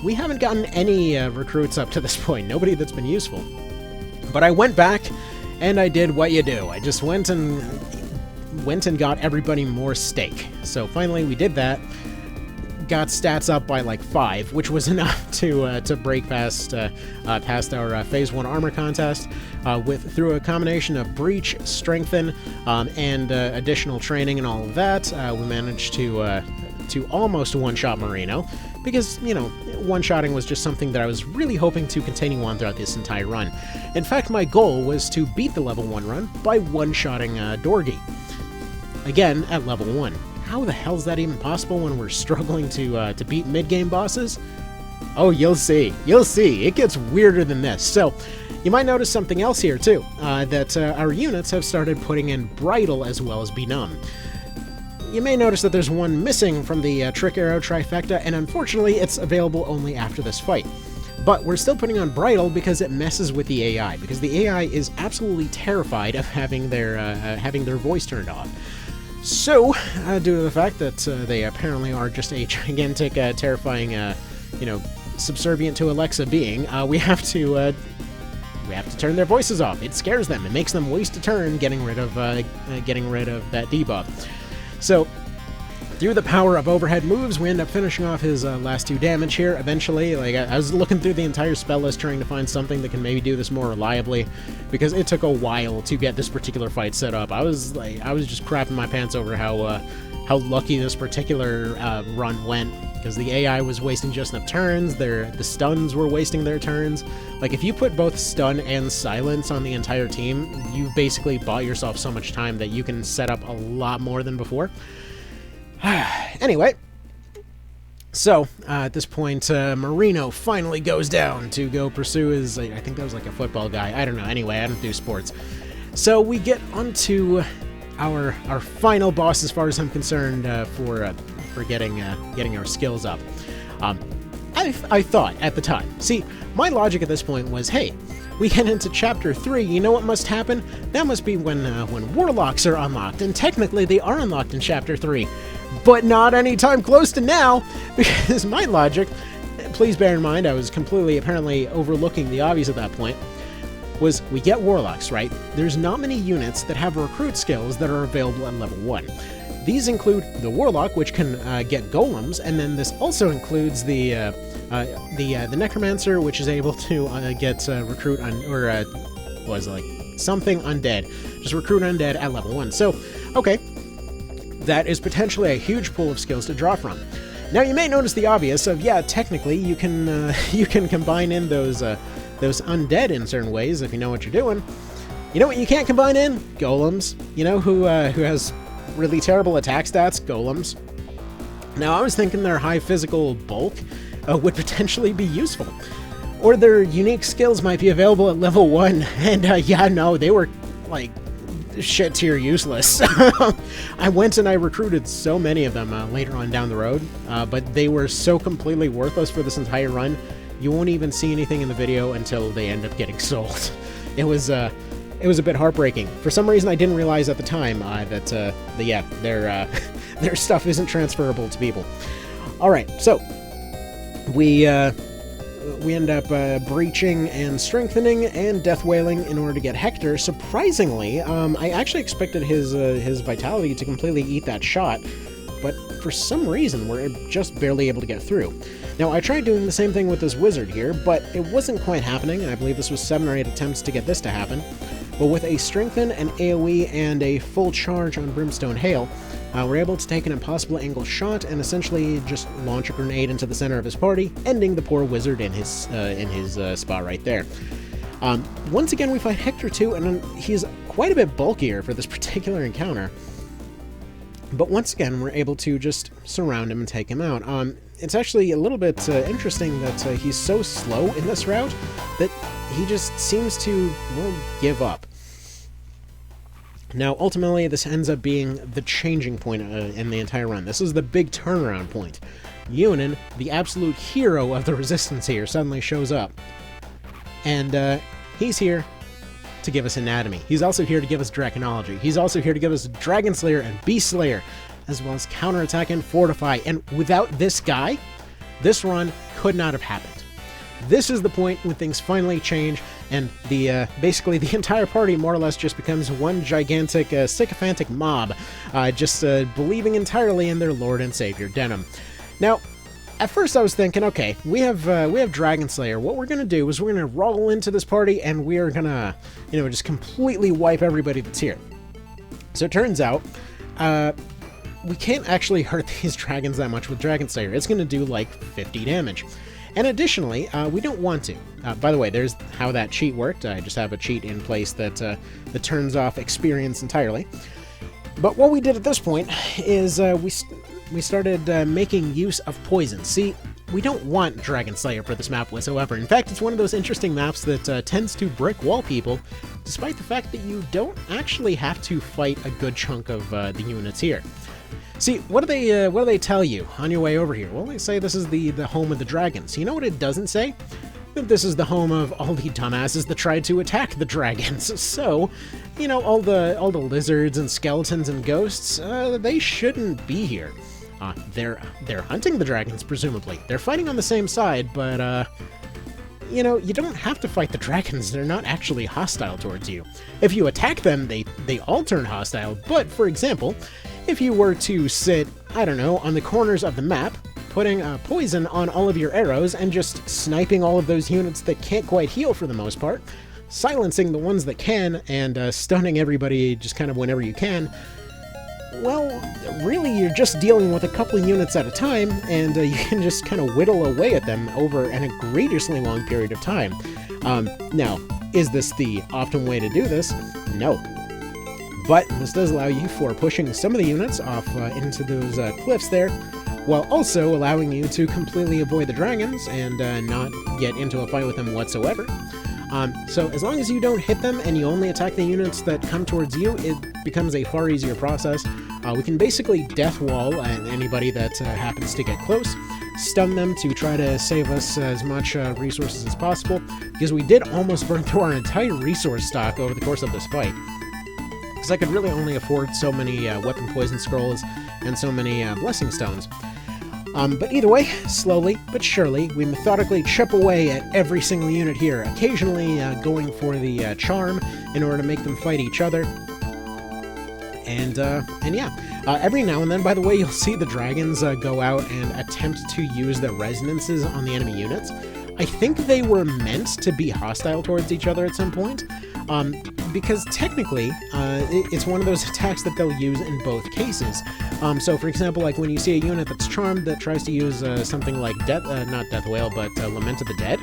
we haven't gotten any recruits up to this point. Nobody that's been useful. But I went back and I did what you do. I just went and got everybody more steak. So finally we did that. Got stats up by like 5, which was enough to break past our Phase 1 armor contest through a combination of Breach, Strengthen, and additional training and all of that. We managed to almost one-shot Marino, because, you know, one-shotting was just something that I was really hoping to continue on throughout this entire run. In fact, my goal was to beat the level 1 run by one-shotting Dorgi. Again, at level 1. How the hell is that even possible when we're struggling to beat mid-game bosses? Oh, you'll see. You'll see. It gets weirder than this. So, you might notice something else here, too. That our units have started putting in Bridle as well as Benumb. You may notice that there's one missing from the Trick Arrow trifecta, and unfortunately, it's available only after this fight. But we're still putting on Bridle because it messes with the AI, because the AI is absolutely terrified of having their voice turned off. So, due to the fact that they apparently are just a gigantic, terrifying, subservient to Alexa being, we have to turn their voices off. It scares them. It makes them waste a turn getting rid of that debuff. So, through the power of overhead moves, we end up finishing off his last 2 damage here. Eventually, I was looking through the entire spell list trying to find something that can maybe do this more reliably, because it took a while to get this particular fight set up. I was just crapping my pants over how lucky this particular run went, because the AI was wasting just enough turns. The stuns were wasting their turns. Like, if you put both stun and silence on the entire team, you've basically bought yourself so much time that you can set up a lot more than before. Anyway, so at this point, Marino finally goes down to go pursue his, I think that was like a football guy, I don't know, anyway, I don't do sports. So we get onto our final boss, as far as I'm concerned, for getting our skills up. I thought at the time, see, my logic at this point was, hey, we get into Chapter 3, you know what must happen? That must be when Warlocks are unlocked, and technically they are unlocked in Chapter 3. But not anytime close to now, because my logic, please bear in mind, I was completely apparently overlooking the obvious at that point, was we get Warlocks, right? There's not many units that have recruit skills that are available at level 1. These include the Warlock, which can get Golems, and then this also includes the Necromancer, which is able to get recruit something undead. Just recruit undead at level 1. So, okay. That is potentially a huge pool of skills to draw from. Now you may notice the obvious of, yeah, technically you can combine in those undead in certain ways if you know what you're doing. You know what you can't combine in? Golems. You know who has really terrible attack stats? Golems. Now I was thinking their high physical bulk would potentially be useful. Or their unique skills might be available at level 1, and yeah, no, they were, like, shit tier useless. I went and I recruited so many of them later on down the road, but they were so completely worthless for this entire run, you won't even see anything in the video until they end up getting sold. It was a bit heartbreaking. For some reason, I didn't realize at the time that yeah, their stuff isn't transferable to people. Alright, so we end up breaching and strengthening and death wailing in order to get Hector. Surprisingly, I actually expected his vitality to completely eat that shot, but for some reason we're just barely able to get through. Now, I tried doing the same thing with this wizard here, but it wasn't quite happening, and I believe this was 7 or 8 attempts to get this to happen. But with a strengthen, an AoE, and a full charge on Brimstone Hail, we're able to take an impossible angle shot and essentially just launch a grenade into the center of his party, ending the poor wizard in his spot right there. Once again, we fight Hector too, and he's quite a bit bulkier for this particular encounter. But once again, we're able to just surround him and take him out. It's actually a little bit interesting that he's so slow in this route that he just seems to, well, give up. Now, ultimately, this ends up being the changing point in the entire run. This is the big turnaround point. Yunin, the absolute hero of the Resistance here, suddenly shows up. And he's here to give us Anatomy. He's also here to give us Draconology. He's also here to give us Dragon Slayer and Beast Slayer, as well as Counterattack and Fortify. And without this guy, this run could not have happened. This is the point when things finally change, and the basically the entire party more or less just becomes one gigantic sycophantic mob, just believing entirely in their Lord and Savior Denim. Now, at first I was thinking, okay, we have Dragon Slayer. What we're gonna do is we're gonna roll into this party, and we are gonna, you know, just completely wipe everybody that's here. So it turns out, we can't actually hurt these dragons that much with Dragon Slayer. It's gonna do like 50 damage. And additionally, we don't want to. By the way, there's how that cheat worked. I just have a cheat in place that that turns off experience entirely. But what we did at this point is we started making use of poison. See, we don't want Dragon Slayer for this map whatsoever. In fact, it's one of those interesting maps that tends to brick wall people, despite the fact that you don't actually have to fight a good chunk of the units here. See, what do they tell you on your way over here? Well, they say this is the home of the dragons. You know what it doesn't say? That this is the home of all the dumbasses that tried to attack the dragons. So, you know, all the lizards and skeletons and ghosts, they shouldn't be here. They're hunting the dragons, presumably. They're fighting on the same side, but you know, you don't have to fight the dragons. They're not actually hostile towards you. If you attack them, they all turn hostile. But, for example, if you were to sit, I don't know, on the corners of the map, putting poison on all of your arrows and just sniping all of those units that can't quite heal for the most part, silencing the ones that can, and stunning everybody just kind of whenever you can, well, really you're just dealing with a couple of units at a time, and you can just kind of whittle away at them over an egregiously long period of time. Now, is this the optimum way to do this? No. But this does allow you for pushing some of the units off into those cliffs there, while also allowing you to completely avoid the dragons and not get into a fight with them whatsoever. So as long as you don't hit them and you only attack the units that come towards you, it becomes a far easier process. We can basically death wall anybody that happens to get close, stun them to try to save us as much resources as possible, because we did almost burn through our entire resource stock over the course of this fight. Because I could really only afford so many weapon poison scrolls and so many blessing stones. But either way, slowly but surely, we methodically chip away at every single unit here, occasionally going for the charm in order to make them fight each other. And yeah, every now and then, by the way, you'll see the dragons go out and attempt to use their resonances on the enemy units. I think they were meant to be hostile towards each other at some point, because technically, it's one of those attacks that they'll use in both cases. So for example, like when you see a unit that's charmed that tries to use something like not Death Wail, but Lament of the Dead,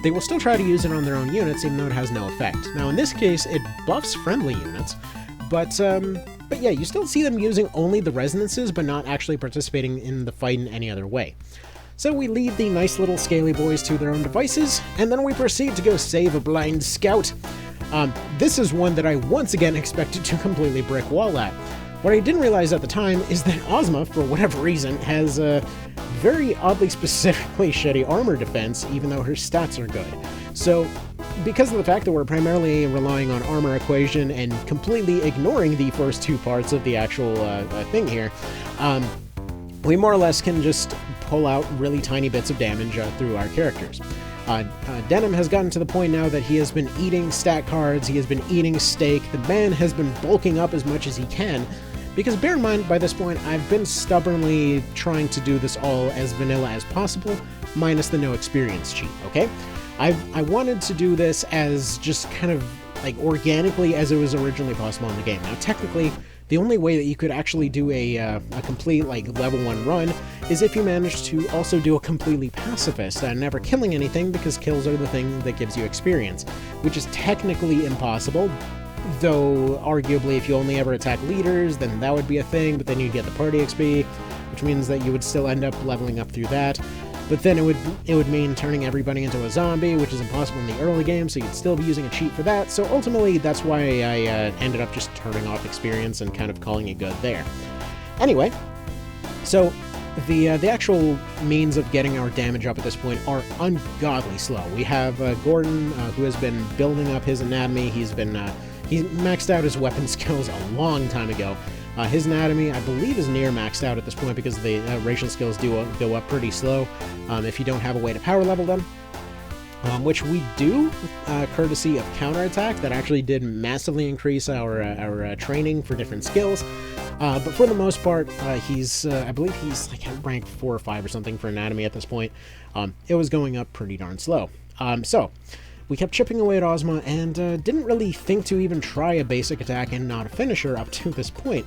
they will still try to use it on their own units, even though it has no effect. Now in this case, it buffs friendly units, but yeah, you still see them using only the resonances, but not actually participating in the fight in any other way. So we leave the nice little scaly boys to their own devices, and then we proceed to go save a blind scout. This is one that I once again expected to completely brick wall at. What I didn't realize at the time is that Ozma, for whatever reason, has a very oddly specifically shitty armor defense, even though her stats are good. So, because of the fact that we're primarily relying on armor equation and completely ignoring the first two parts of the actual thing here, we more or less can just pull out really tiny bits of damage through our characters. Denim has gotten to the point now that he has been eating stat cards, he has been eating steak, the man has been bulking up as much as he can, because bear in mind, by this point, I've been stubbornly trying to do this all as vanilla as possible, minus the no experience cheat, okay? I wanted to do this as just kind of like organically as it was originally possible in the game. Now technically, the only way that you could actually do a complete like level 1 run is if you managed to also do a completely pacifist, never killing anything, because kills are the thing that gives you experience, which is technically impossible, though arguably if you only ever attack leaders, then that would be a thing, but then you'd get the party XP, which means that you would still end up leveling up through that. But then it would mean turning everybody into a zombie, which is impossible in the early game, so you'd still be using a cheat for that. So ultimately, that's why I ended up just turning off experience and kind of calling it good there. Anyway, so the actual means of getting our damage up at this point are ungodly slow. We have Gordon, who has been building up his anatomy. He's maxed out his weapon skills a long time ago. His anatomy, I believe, is near maxed out at this point because the racial skills do go up pretty slow if you don't have a way to power level them, which we do, courtesy of counterattack. That actually did massively increase our training for different skills. But for the most part, I believe he's like at rank 4 or 5 or something for anatomy at this point. It was going up pretty darn slow. So we kept chipping away at Ozma and didn't really think to even try a basic attack and not a finisher up to this point.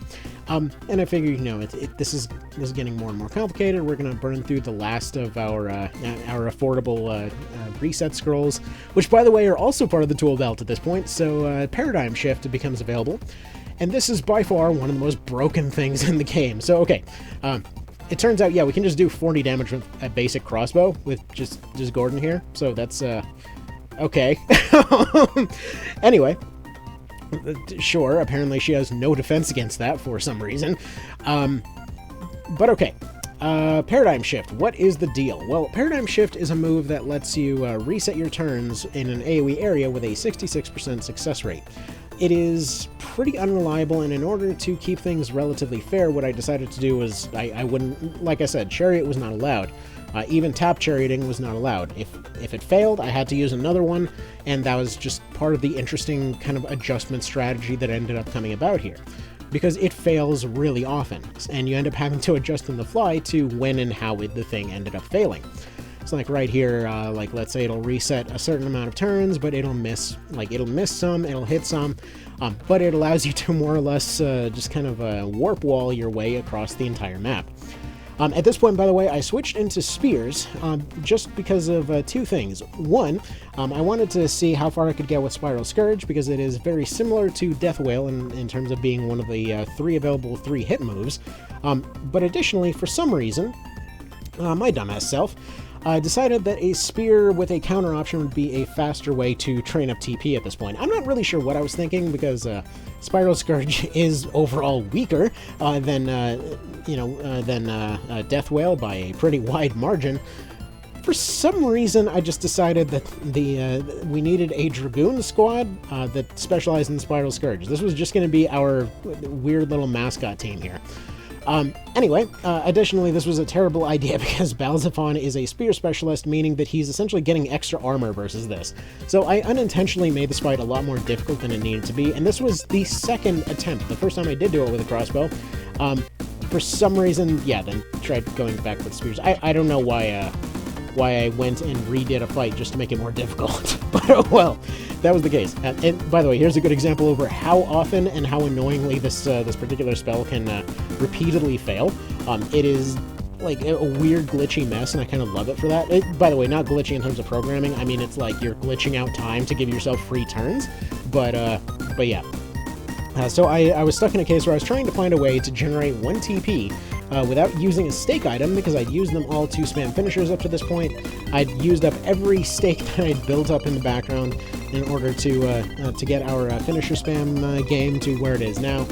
And I figured, you know, this is getting more and more complicated. We're going to burn through the last of our affordable reset scrolls, which, by the way, are also part of the tool belt at this point, so Paradigm Shift becomes available. And this is by far one of the most broken things in the game. So, okay, it turns out, yeah, we can just do 40 damage with a basic crossbow with just Gordon here, so that's... okay. Anyway, sure, apparently she has no defense against that for some reason. But okay. Paradigm Shift, what is the deal? Well, Paradigm Shift is a move that lets you reset your turns in an AoE area with a 66% success rate. It is pretty unreliable, and in order to keep things relatively fair, what I decided to do was, I wouldn't, like I said, Chariot was not allowed. Even tap charioting was not allowed. If it failed, I had to use another one, and that was just part of the interesting kind of adjustment strategy that ended up coming about here. Because it fails really often, and you end up having to adjust on the fly to when and how the thing ended up failing. So like right here, like let's say it'll reset a certain amount of turns, but it'll miss some, it'll hit some, but it allows you to more or less just kind of warp wall your way across the entire map. At this point, by the way, I switched into spears just because of two things. One, I wanted to see how far I could get with Spiral Scourge, because it is very similar to Death Whale in terms of being one of the 3 available 3-hit moves. But additionally, for some reason, my dumbass self decided that a spear with a counter option would be a faster way to train up TP at this point. I'm not really sure what I was thinking, because Spiral Scourge is overall weaker than Death Whale by a pretty wide margin. For some reason, I just decided that we needed a Dragoon squad that specialized in Spiral Scourge. This was just going to be our weird little mascot team here. Anyway, additionally, this was a terrible idea because Balzaphon is a spear specialist, meaning that he's essentially getting extra armor versus this. So I unintentionally made this fight a lot more difficult than it needed to be, and this was the second attempt. The first time I did do it with a crossbow. For some reason, yeah, then tried going back with spears. I don't know why I went and redid a fight just to make it more difficult, but oh well, that was the case. And by the way, here's a good example over how often and how annoyingly this particular spell can repeatedly fail. It is like a weird glitchy mess, and I kind of love it for that. By the way, not glitchy in terms of programming. I mean, it's like you're glitching out time to give yourself free turns, but yeah. So I was stuck in a case where I was trying to find a way to generate 1 TP without using a stake item, because I'd used them all to spam finishers up to this point. I'd used up every stake that I'd built up in the background in order to get our finisher spam game to where it is now.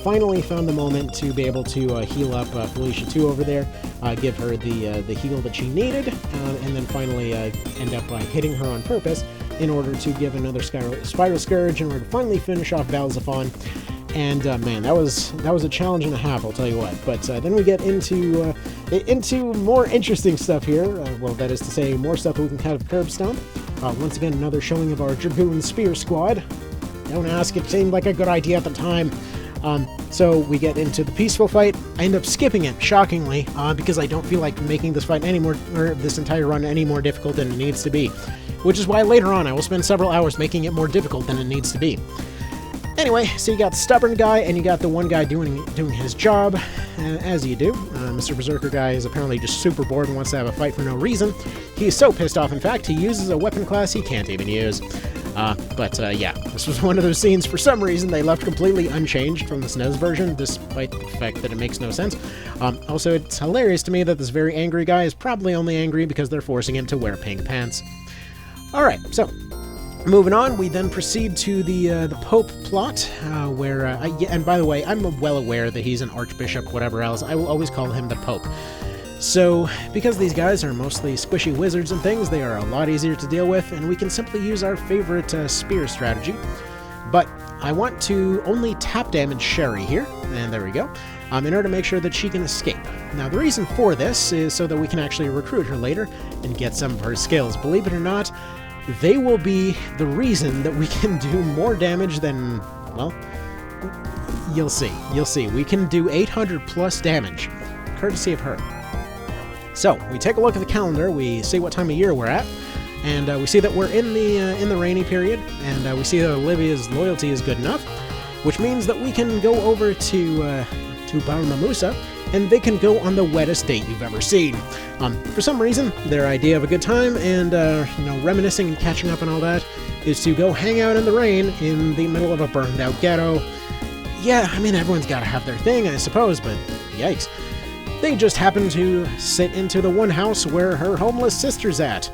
Finally found the moment to be able to heal up Felicia 2 over there, give her the heal that she needed, and then finally end up hitting her on purpose in order to give another Spiral Scourge in order to finally finish off Balzaphon. And man, that was a challenge and a half, I'll tell you what. But then we get into more interesting stuff here. Well, that is to say, more stuff that we can kind of curb stomp. Once again, another showing of our Dragoon Spear Squad. Don't ask, it seemed like a good idea at the time. So we get into the peaceful fight. I end up skipping it, shockingly, because I don't feel like making this fight anymore, or this entire run any more difficult than it needs to be. Which is why later on I will spend several hours making it more difficult than it needs to be. Anyway, so you got the stubborn guy, and you got the one guy doing his job, as you do. Mr. Berserker guy is apparently just super bored and wants to have a fight for no reason. He's so pissed off, in fact, he uses a weapon class he can't even use. Yeah, this was one of those scenes, for some reason, they left completely unchanged from the SNES version, despite the fact that it makes no sense. Also, it's hilarious to me that this very angry guy is probably only angry because they're forcing him to wear pink pants. Alright, so moving on, we then proceed to the Pope plot, where, and by the way, I'm well aware that he's an Archbishop, whatever else. I will always call him the Pope. So, because these guys are mostly squishy wizards and things, they are a lot easier to deal with, and we can simply use our favorite spear strategy. But I want to only tap damage Sherry here, and there we go, in order to make sure that she can escape. Now, the reason for this is so that we can actually recruit her later and get some of her skills. Believe it or not, they will be the reason that we can do more damage than, well, you'll see. You'll see. We can do 800 plus damage, courtesy of her. So, we take a look at the calendar, we see what time of year we're at, and we see that we're in the rainy period, and we see that Olivia's loyalty is good enough, which means that we can go over to Barmamusa, and they can go on the wettest date you've ever seen. For some reason, their idea of a good time and, reminiscing and catching up and all that is to go hang out in the rain in the middle of a burned-out ghetto. Yeah, I mean, everyone's gotta have their thing, I suppose, but yikes. They just happen to sit into the one house where her homeless sister's at.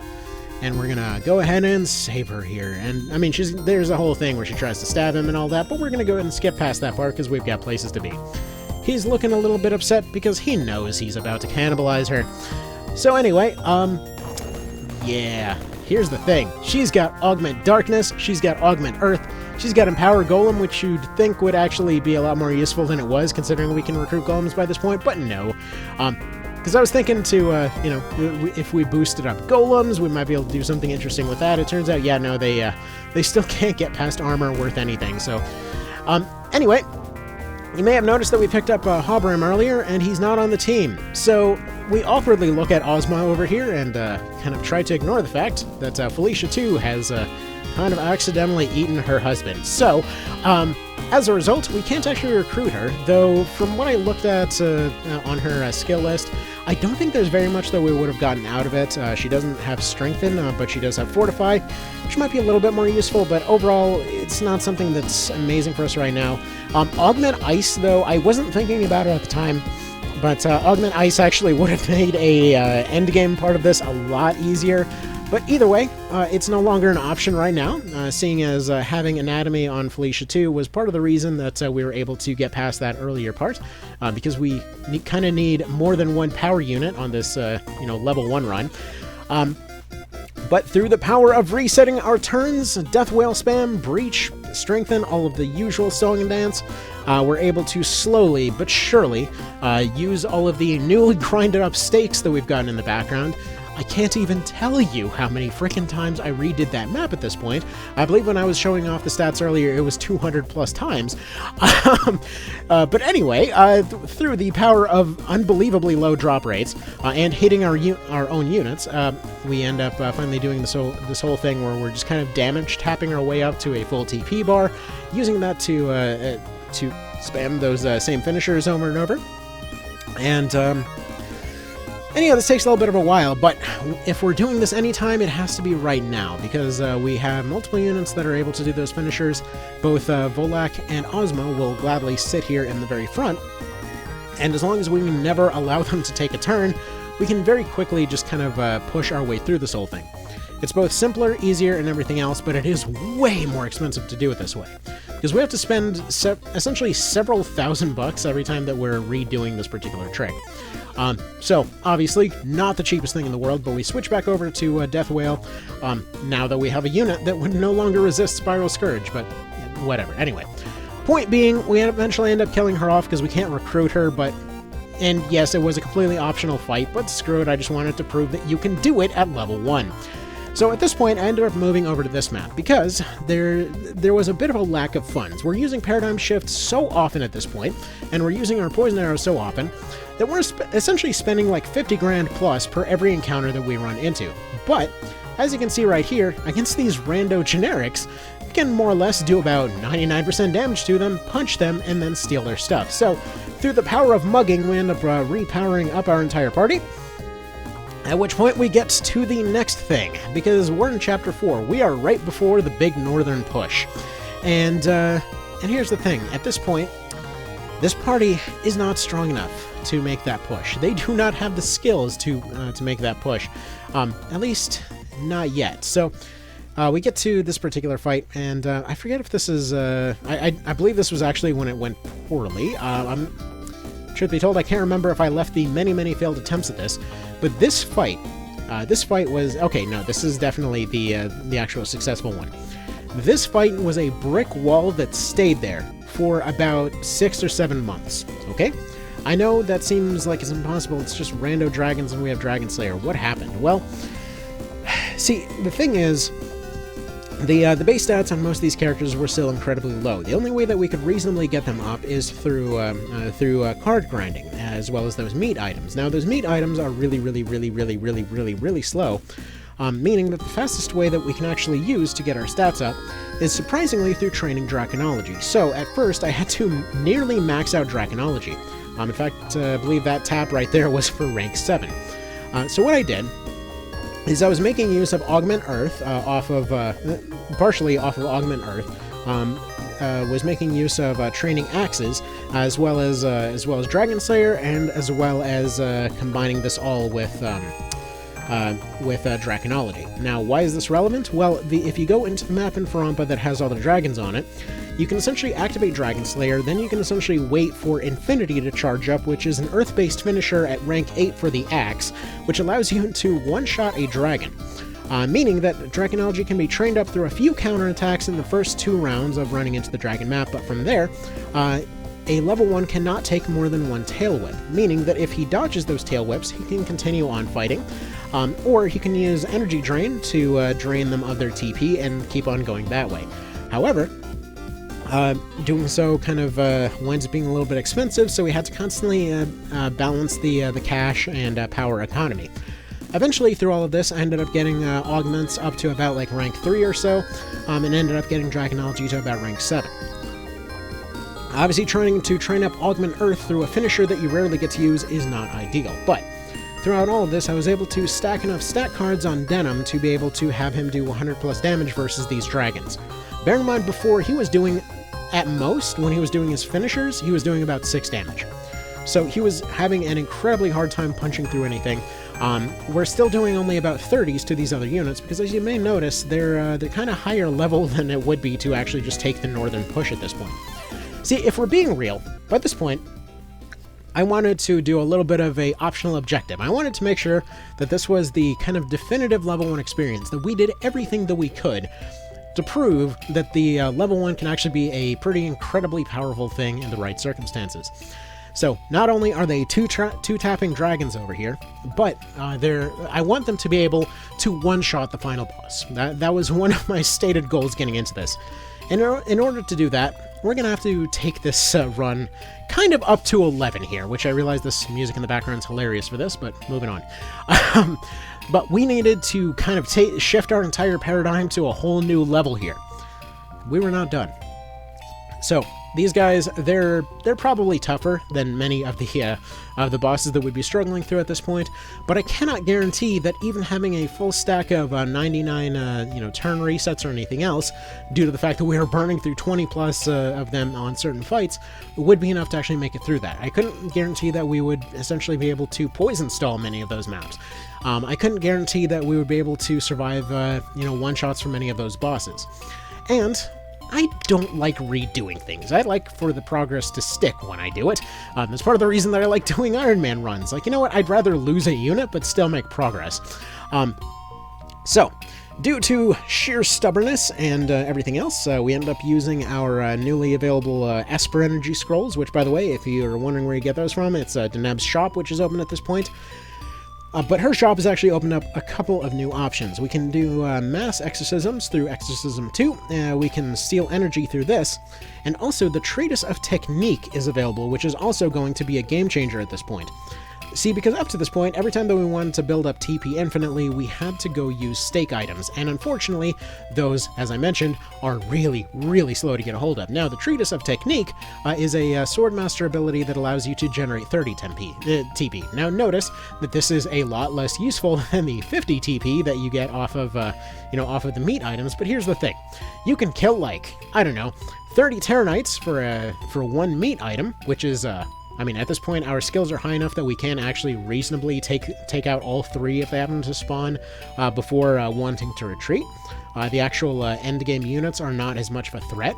And we're gonna go ahead and save her here. And, I mean, there's a whole thing where she tries to stab him and all that, but we're gonna go ahead and skip past that part because we've got places to be. He's looking a little bit upset because he knows he's about to cannibalize her. So anyway, yeah, here's the thing. She's got Augment Darkness, she's got Augment Earth, she's got Empower Golem, which you'd think would actually be a lot more useful than it was, considering we can recruit golems by this point, but no. Because I was thinking to, if we boosted up golems, we might be able to do something interesting with that. It turns out, yeah, no, they still can't get past armor worth anything, so... Anyway, you may have noticed that we picked up Hobram earlier, and he's not on the team. So we awkwardly look at Ozma over here and kind of try to ignore the fact that Felicia 2 has kind of accidentally eaten her husband. So, as a result, we can't actually recruit her, though from what I looked at on her skill list, I don't think there's very much that we would have gotten out of it. She doesn't have Strengthen, but she does have Fortify, which might be a little bit more useful, but overall, it's not something that's amazing for us right now. Augment Ice, though, I wasn't thinking about it at the time, but Augment Ice actually would have made a endgame part of this a lot easier. But either way, it's no longer an option right now, seeing as having Anatomy on Felicia 2 was part of the reason that we were able to get past that earlier part, because we kind of need more than one power unit on this, level 1 run. But through the power of resetting our turns, Death Whale Spam, Breach, Strengthen, all of the usual song and dance, we're able to slowly but surely use all of the newly grinded up stakes that we've gotten in the background. I can't even tell you how many frickin' times I redid that map at this point. I believe when I was showing off the stats earlier, it was 200 plus times. But anyway, through the power of unbelievably low drop rates and hitting our own units, we end up finally doing this whole thing where we're just kind of damage tapping our way up to a full TP bar, using that to spam those same finishers over and over. And anyhow, this takes a little bit of a while, but if we're doing this anytime, it has to be right now, because we have multiple units that are able to do those finishers. Both Volak and Ozma will gladly sit here in the very front, And as long as we never allow them to take a turn, we can very quickly just kind of push our way through this whole thing. It's both simpler, easier, and everything else, but it is way more expensive to do it this way. Because we have to spend essentially several $1,000 every time that we're redoing this particular trick. So, obviously, not the cheapest thing in the world, but we switch back over to Death Whale, now that we have a unit that would no longer resist Spiral Scourge, but whatever. Anyway, point being, we eventually end up killing her off because we can't recruit her, and yes, it was a completely optional fight, but screw it, I just wanted to prove that you can do it at level 1. So at this point, I ended up moving over to this map, because there was a bit of a lack of funds. We're using Paradigm Shift so often at this point, and we're using our Poison Arrows so often, that we're essentially spending like 50 grand plus per every encounter that we run into. But, as you can see right here, against these rando generics, we can more or less do about 99% damage to them, punch them, and then steal their stuff. So, through the power of mugging, we end up repowering up our entire party. At which point we get to the next thing, because we're in Chapter 4. We are right before the big northern push. And here's the thing. At this point, this party is not strong enough to make that push. They do not have the skills to make that push. At least, not yet. So, we get to this particular fight, and I forget if this is... I believe this was actually when it went poorly. Truth be told, I can't remember if I left the many failed attempts at this, but this fight was... Okay, no, this is definitely the actual successful one. This fight was a brick wall that stayed there for about 6 or 7 months, okay? I know that seems like it's impossible, it's just rando dragons and we have Dragon Slayer. What happened? Well, see, the thing is, the base stats on most of these characters were still incredibly low. The only way that we could reasonably get them up is through card grinding, as well as those meat items. Now, those meat items are really slow, meaning that the fastest way that we can actually use to get our stats up is surprisingly through training Draconology. So, at first, I had to nearly max out Draconology. In fact, I believe that tap right there was for rank 7. So what I did is I was making use of Augment Earth, partially off of Augment Earth, was making use of training axes, as well as Dragon Slayer, and as well as combining this all with Draconology. Now, why is this relevant? Well, if you go into the map in Farampa that has all the dragons on it, you can essentially activate Dragon Slayer, then you can essentially wait for Infinity to charge up, which is an Earth-based finisher at rank 8 for the axe, which allows you to one-shot a dragon. Meaning that Draconology can be trained up through a few counterattacks in the first 2 rounds of running into the dragon map, but from there, a level 1 cannot take more than 1 tail whip, meaning that if he dodges those tail whips, he can continue on fighting, or he can use Energy Drain to drain them of their TP and keep on going that way. However, doing so kind of winds up being a little bit expensive, so we had to constantly balance the cash and power economy. Eventually, through all of this, I ended up getting augments up to about like rank 3 or so, and ended up getting Draconology to about rank 7. Obviously, trying to train up Augment Earth through a finisher that you rarely get to use is not ideal, but throughout all of this, I was able to stack enough stat cards on Denim to be able to have him do 100 plus damage versus these dragons. Bear in mind, before, he was doing, at most, when he was doing his finishers, he was doing about 6 damage. So he was having an incredibly hard time punching through anything. We're still doing only about 30s to these other units, because as you may notice, they're kind of higher level than it would be to actually just take the northern push at this point. See, if we're being real, by this point, I wanted to do a little bit of a optional objective. I wanted to make sure that this was the kind of definitive level 1 experience, that we did everything that we could to prove that the level 1 can actually be a pretty incredibly powerful thing in the right circumstances. So, not only are they two-tapping dragons over here, but I want them to be able to one-shot the final boss. That was one of my stated goals getting into this. In order to do that, we're going to have to take this run kind of up to 11 here, which I realize this music in the background is hilarious for this, but moving on. But we needed to kind of shift our entire paradigm to a whole new level here. We were not done. So, these guys, they're probably tougher than many of the bosses that we'd be struggling through at this point, but I cannot guarantee that even having a full stack of 99 turn resets or anything else, due to the fact that we are burning through 20 plus of them on certain fights, would be enough to actually make it through that. I couldn't guarantee that we would essentially be able to poison stall many of those maps. I couldn't guarantee that we would be able to survive one-shots from many of those bosses. And I don't like redoing things. I like for the progress to stick when I do it. That's part of the reason that I like doing Iron Man runs. Like, you know what? I'd rather lose a unit, but still make progress. So, due to sheer stubbornness and everything else, we ended up using our newly available Esper Energy Scrolls, which, by the way, if you're wondering where you get those from, it's Deneb's shop, which is open at this point. But her shop has actually opened up a couple of new options. We can do mass exorcisms through Exorcism 2, we can steal energy through this, and also the Treatise of Technique is available, which is also going to be a game changer at this point. See, because up to this point, every time that we wanted to build up TP infinitely, we had to go use stake items, and unfortunately, those, as I mentioned, are really, really slow to get a hold of. Now, the Treatise of Technique is a Swordmaster ability that allows you to generate 30 TP. Now, notice that this is a lot less useful than the 50 TP that you get off of, off of the meat items, but here's the thing. You can kill, like, I don't know, 30 Terranites for one meat item, which is, at this point, our skills are high enough that we can actually reasonably take out all three if they happen to spawn before wanting to retreat. The actual endgame units are not as much of a threat.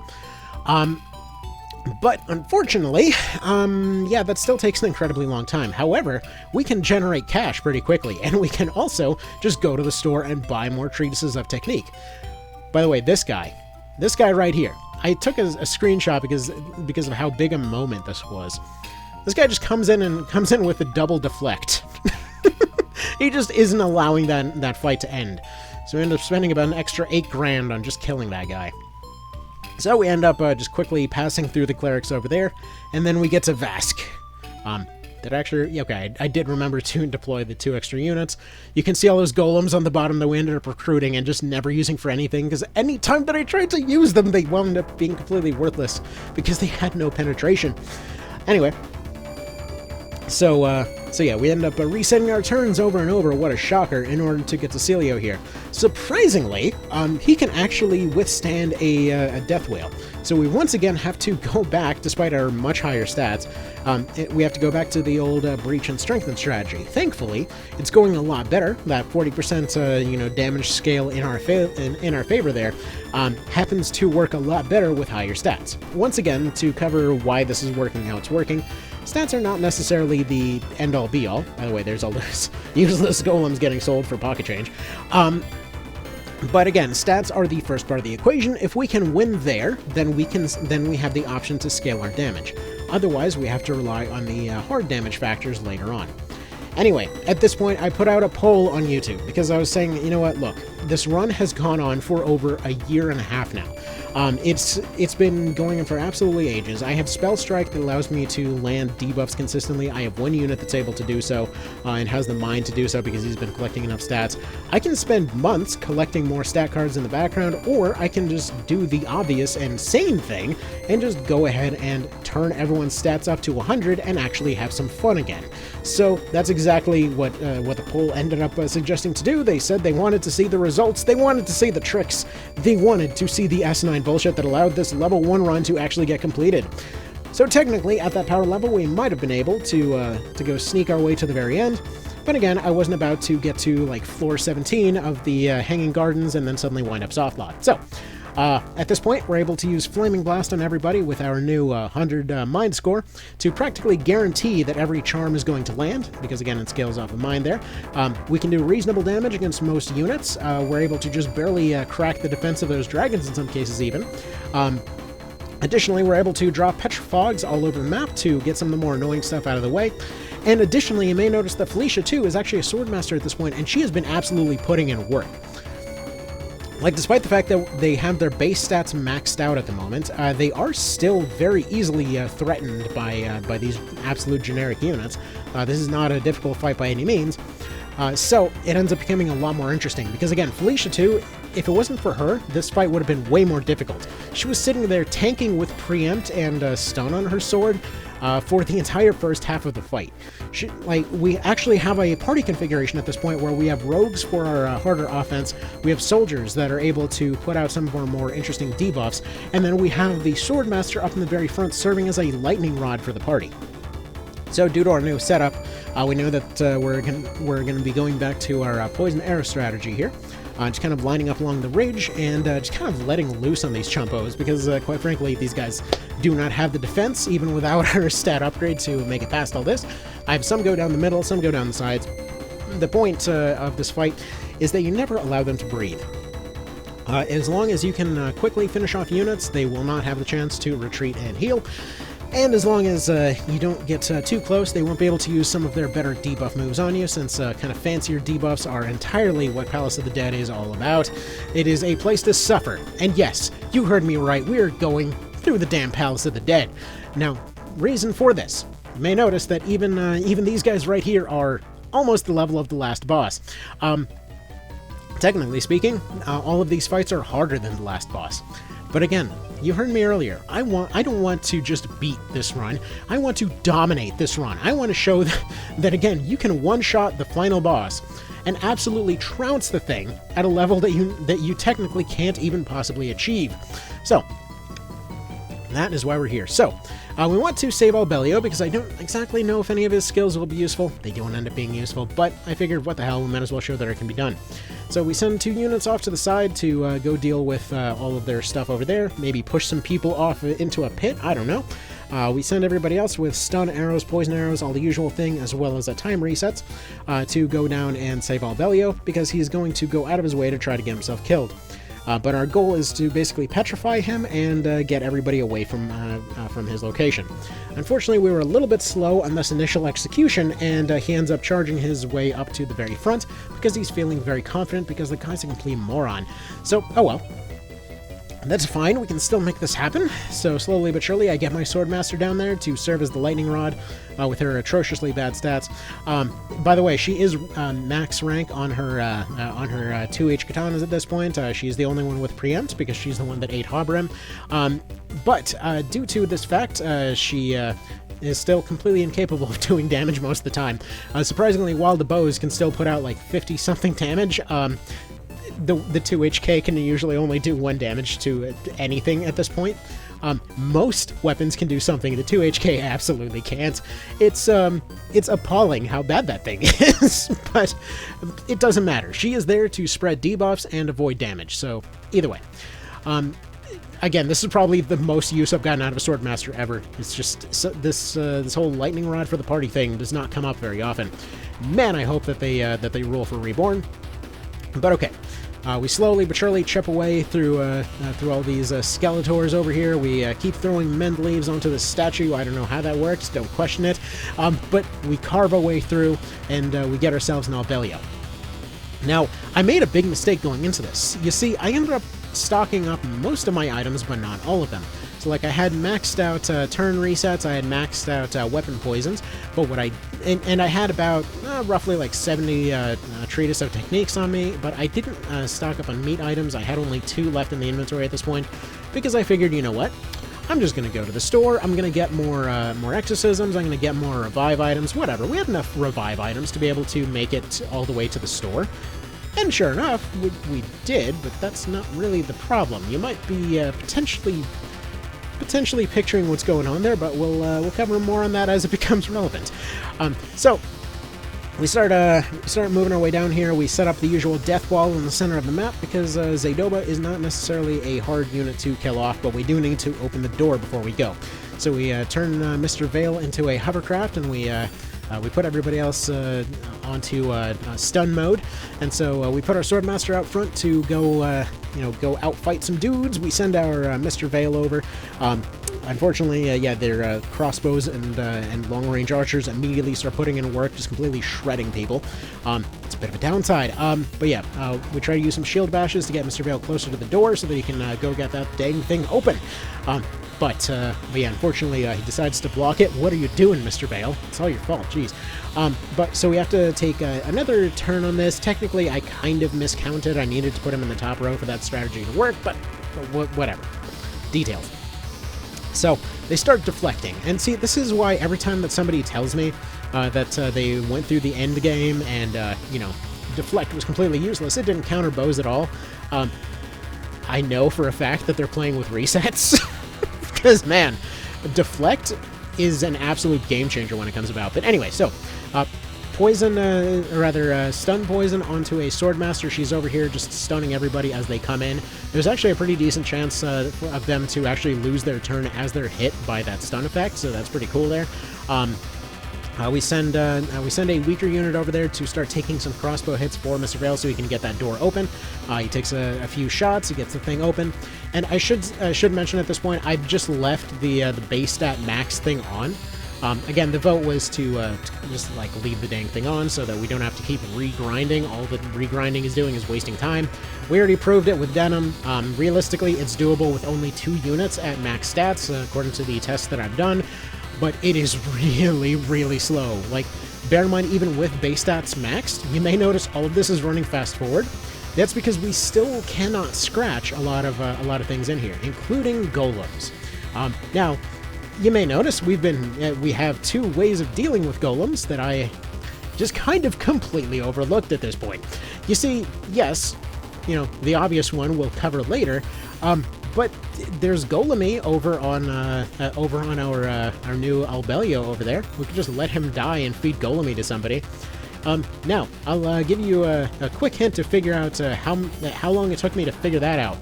But unfortunately, that still takes an incredibly long time. However, we can generate cash pretty quickly, and we can also just go to the store and buy more Treatises of Technique. By the way, this guy right here, I took a screenshot because of how big a moment this was. This guy just comes in with a double deflect. He just isn't allowing that fight to end. So we end up spending about an extra 8 grand on just killing that guy. So we end up just quickly passing through the clerics over there, and then we get to Vask. I did remember to deploy the 2 extra units. You can see all those golems on the bottom that we ended up recruiting and just never using for anything, because any time that I tried to use them, they wound up being completely worthless, because they had no penetration. Anyway, so we end up resetting our turns over and over, what a shocker, in order to get to Celio here. Surprisingly, he can actually withstand a death whale. So we once again have to go back, despite our much higher stats, we have to go back to the old breach and strengthen strategy. Thankfully, it's going a lot better. That 40% damage scale in our favor there happens to work a lot better with higher stats. Once again, to cover why this is working, how it's working, stats are not necessarily the end-all be-all. By the way, there's all those useless golems getting sold for pocket change. But again, stats are the first part of the equation. If we can win there, then we have the option to scale our damage. Otherwise, we have to rely on the hard damage factors later on. Anyway, at this point, I put out a poll on YouTube because I was saying, you know what, look, this run has gone on for over a year and a half now. It's been going on for absolutely ages. I have Spell Strike that allows me to land debuffs consistently. I have one unit that's able to do so, and has the mind to do so because he's been collecting enough stats. I can spend months collecting more stat cards in the background, or I can just do the obvious and sane thing and just go ahead and turn everyone's stats up to 100 and actually have some fun again. So that's exactly what the poll ended up suggesting to do. They said they wanted to see the results, they wanted to see the tricks, they wanted to see the S9 bullshit that allowed this level 1 run to actually get completed. So technically, at that power level, we might have been able to go sneak our way to the very end, but again, I wasn't about to get to like floor 17 of the Hanging Gardens and then suddenly wind up softlocked. So, at this point, we're able to use Flaming Blast on everybody with our new 100 mind score to practically guarantee that every charm is going to land, because again, it scales off of mind there. We can do reasonable damage against most units. We're able to just barely crack the defense of those dragons in some cases even. Additionally, we're able to drop Petrofogs all over the map to get some of the more annoying stuff out of the way. And additionally, you may notice that Felicia, too, is actually a Swordmaster at this point, and she has been absolutely putting in work. Like, despite the fact that they have their base stats maxed out at the moment, they are still very easily threatened by these absolute generic units. This is not a difficult fight by any means. So it ends up becoming a lot more interesting, because again, Felicia 2 if it wasn't for her, this fight would have been way more difficult. She was sitting there tanking with preempt and stun on her sword for the entire first half of the fight. We actually have a party configuration at this point where we have rogues for our harder offense, we have soldiers that are able to put out some of our more interesting debuffs, and then we have the Swordmaster up in the very front serving as a lightning rod for the party. So due to our new setup, we know that we're going to be going back to our poison arrow strategy here. Just kind of lining up along the ridge and just kind of letting loose on these chumpos because, quite frankly, these guys do not have the defense, even without our stat upgrade to make it past all this. I have some go down the middle, some go down the sides. The point of this fight is that you never allow them to breathe. As long as you can quickly finish off units, they will not have the chance to retreat and heal. And as long as you don't get too close, they won't be able to use some of their better debuff moves on you, since kind of fancier debuffs are entirely what Palace of the Dead is all about. It is a place to suffer. And yes, you heard me right, we're going through the damn Palace of the Dead. Now, reason for this. You may notice that even these guys right here are almost the level of the last boss. Technically speaking, all of these fights are harder than the last boss. But again, you heard me earlier, I don't want to just beat this run, I want to dominate this run. I want to show that again, you can one-shot the final boss and absolutely trounce the thing at a level that you technically can't even possibly achieve. So, that is why we're here. So, we want to save Albelio because I don't exactly know if any of his skills will be useful. They don't end up being useful, but I figured, what the hell, we might as well show that it can be done. So we send 2 units off to the side to go deal with all of their stuff over there, maybe push some people off into a pit, I don't know. We send everybody else with stun arrows, poison arrows, all the usual thing, as well as time resets to go down and save Albelio, because he's going to go out of his way to try to get himself killed. But our goal is to basically petrify him and get everybody away from his location. Unfortunately, we were a little bit slow on this initial execution, and he ends up charging his way up to the very front because he's feeling very confident because the guy's a complete moron. So, oh well. That's fine, we can still make this happen. So slowly but surely I get my Swordmaster down there to serve as the lightning rod with her atrociously bad stats. By the way, she is max rank on her 2H katanas at this point. She's the only one with preempt because she's the one that ate Hobrim. But due to this fact, she is still completely incapable of doing damage most of the time. Surprisingly, while the bows can still put out like 50-something damage, the 2HK can usually only do 1 damage to anything at this point. Most weapons can do something, the 2HK absolutely can't. It's appalling how bad that thing is, but it doesn't matter. She is there to spread debuffs and avoid damage, so either way. Again, this is probably the most use I've gotten out of a Swordmaster ever. It's just this whole lightning rod for the party thing does not come up very often. Man, I hope that they rule for Reborn. But okay, we slowly but surely chip away through all these Skeletors over here. We keep throwing mend leaves onto the statue. I don't know how that works, don't question it. But we carve our way through, and we get ourselves an Albelio. Now, I made a big mistake going into this. You see, I ended up stocking up most of my items, but not all of them. So like I had maxed out turn resets, I had maxed out weapon poisons, but what I had about roughly like 70 treatise of techniques on me, but I didn't stock up on meat items. I had only 2 left in the inventory at this point, because I figured, you know what, I'm just going to go to the store, I'm going to get more exorcisms, I'm going to get more revive items, whatever. We had enough revive items to be able to make it all the way to the store. And sure enough, we did, but that's not really the problem. You might be potentially picturing what's going on there, but we'll cover more on that as it becomes relevant. So we start moving our way down here. We set up the usual death wall in the center of the map because Zaydoba is not necessarily a hard unit to kill off, but we do need to open the door before we go. So we turn Mr. Vale into a hovercraft, and we put everybody else onto stun mode, and so we put our Swordmaster out front to go outfight some dudes. We send our Mr. Vale over. unfortunately, yeah, their crossbows and long-range archers immediately start putting in work, just completely shredding people. It's a bit of a downside. But yeah, we try to use some shield bashes to get Mr. Vale closer to the door so that he can go get that dang thing open. But yeah, unfortunately, he decides to block it. What are you doing, Mr. Vale? It's all your fault, jeez. But so we have to take another turn on this. Technically, I kind of miscounted. I needed to put him in the top row for that strategy to work, but whatever. Details. So they start deflecting. And see, this is why every time that somebody tells me that they went through the end game and, you know, deflect was completely useless, it didn't counter bows at all, I know for a fact that they're playing with resets. Because, man, deflect is an absolute game changer when it comes about. But anyway, so poison, or rather stun poison onto a Swordmaster. She's over here just stunning everybody as they come in. There's actually a pretty decent chance of them to actually lose their turn as they're hit by that stun effect, so that's pretty cool there. We send a weaker unit over there to start taking some crossbow hits for Mr. Vale so he can get that door open. He takes a few shots, he gets the thing open, and I should mention at this point, I've just left the base stat max thing on. Again, the vote was to just like leave the dang thing on so that we don't have to keep regrinding. All the regrinding is doing is wasting time. We already proved it with Denim. Realistically, it's doable with only 2 units at max stats, according to the tests that I've done. But it is really, really slow. Like, bear in mind, even with base stats maxed, you may notice all of this is running fast forward. That's because we still cannot scratch a lot of things in here, including golems. Now, you may notice we have 2 ways of dealing with golems that I just kind of completely overlooked at this point. You see, yes, you know, the obvious one we'll cover later, but there's Golemy over on our new Albelio over there. We could just let him die and feed Golemy to somebody. Now, I'll give you a quick hint to figure out how long it took me to figure that out.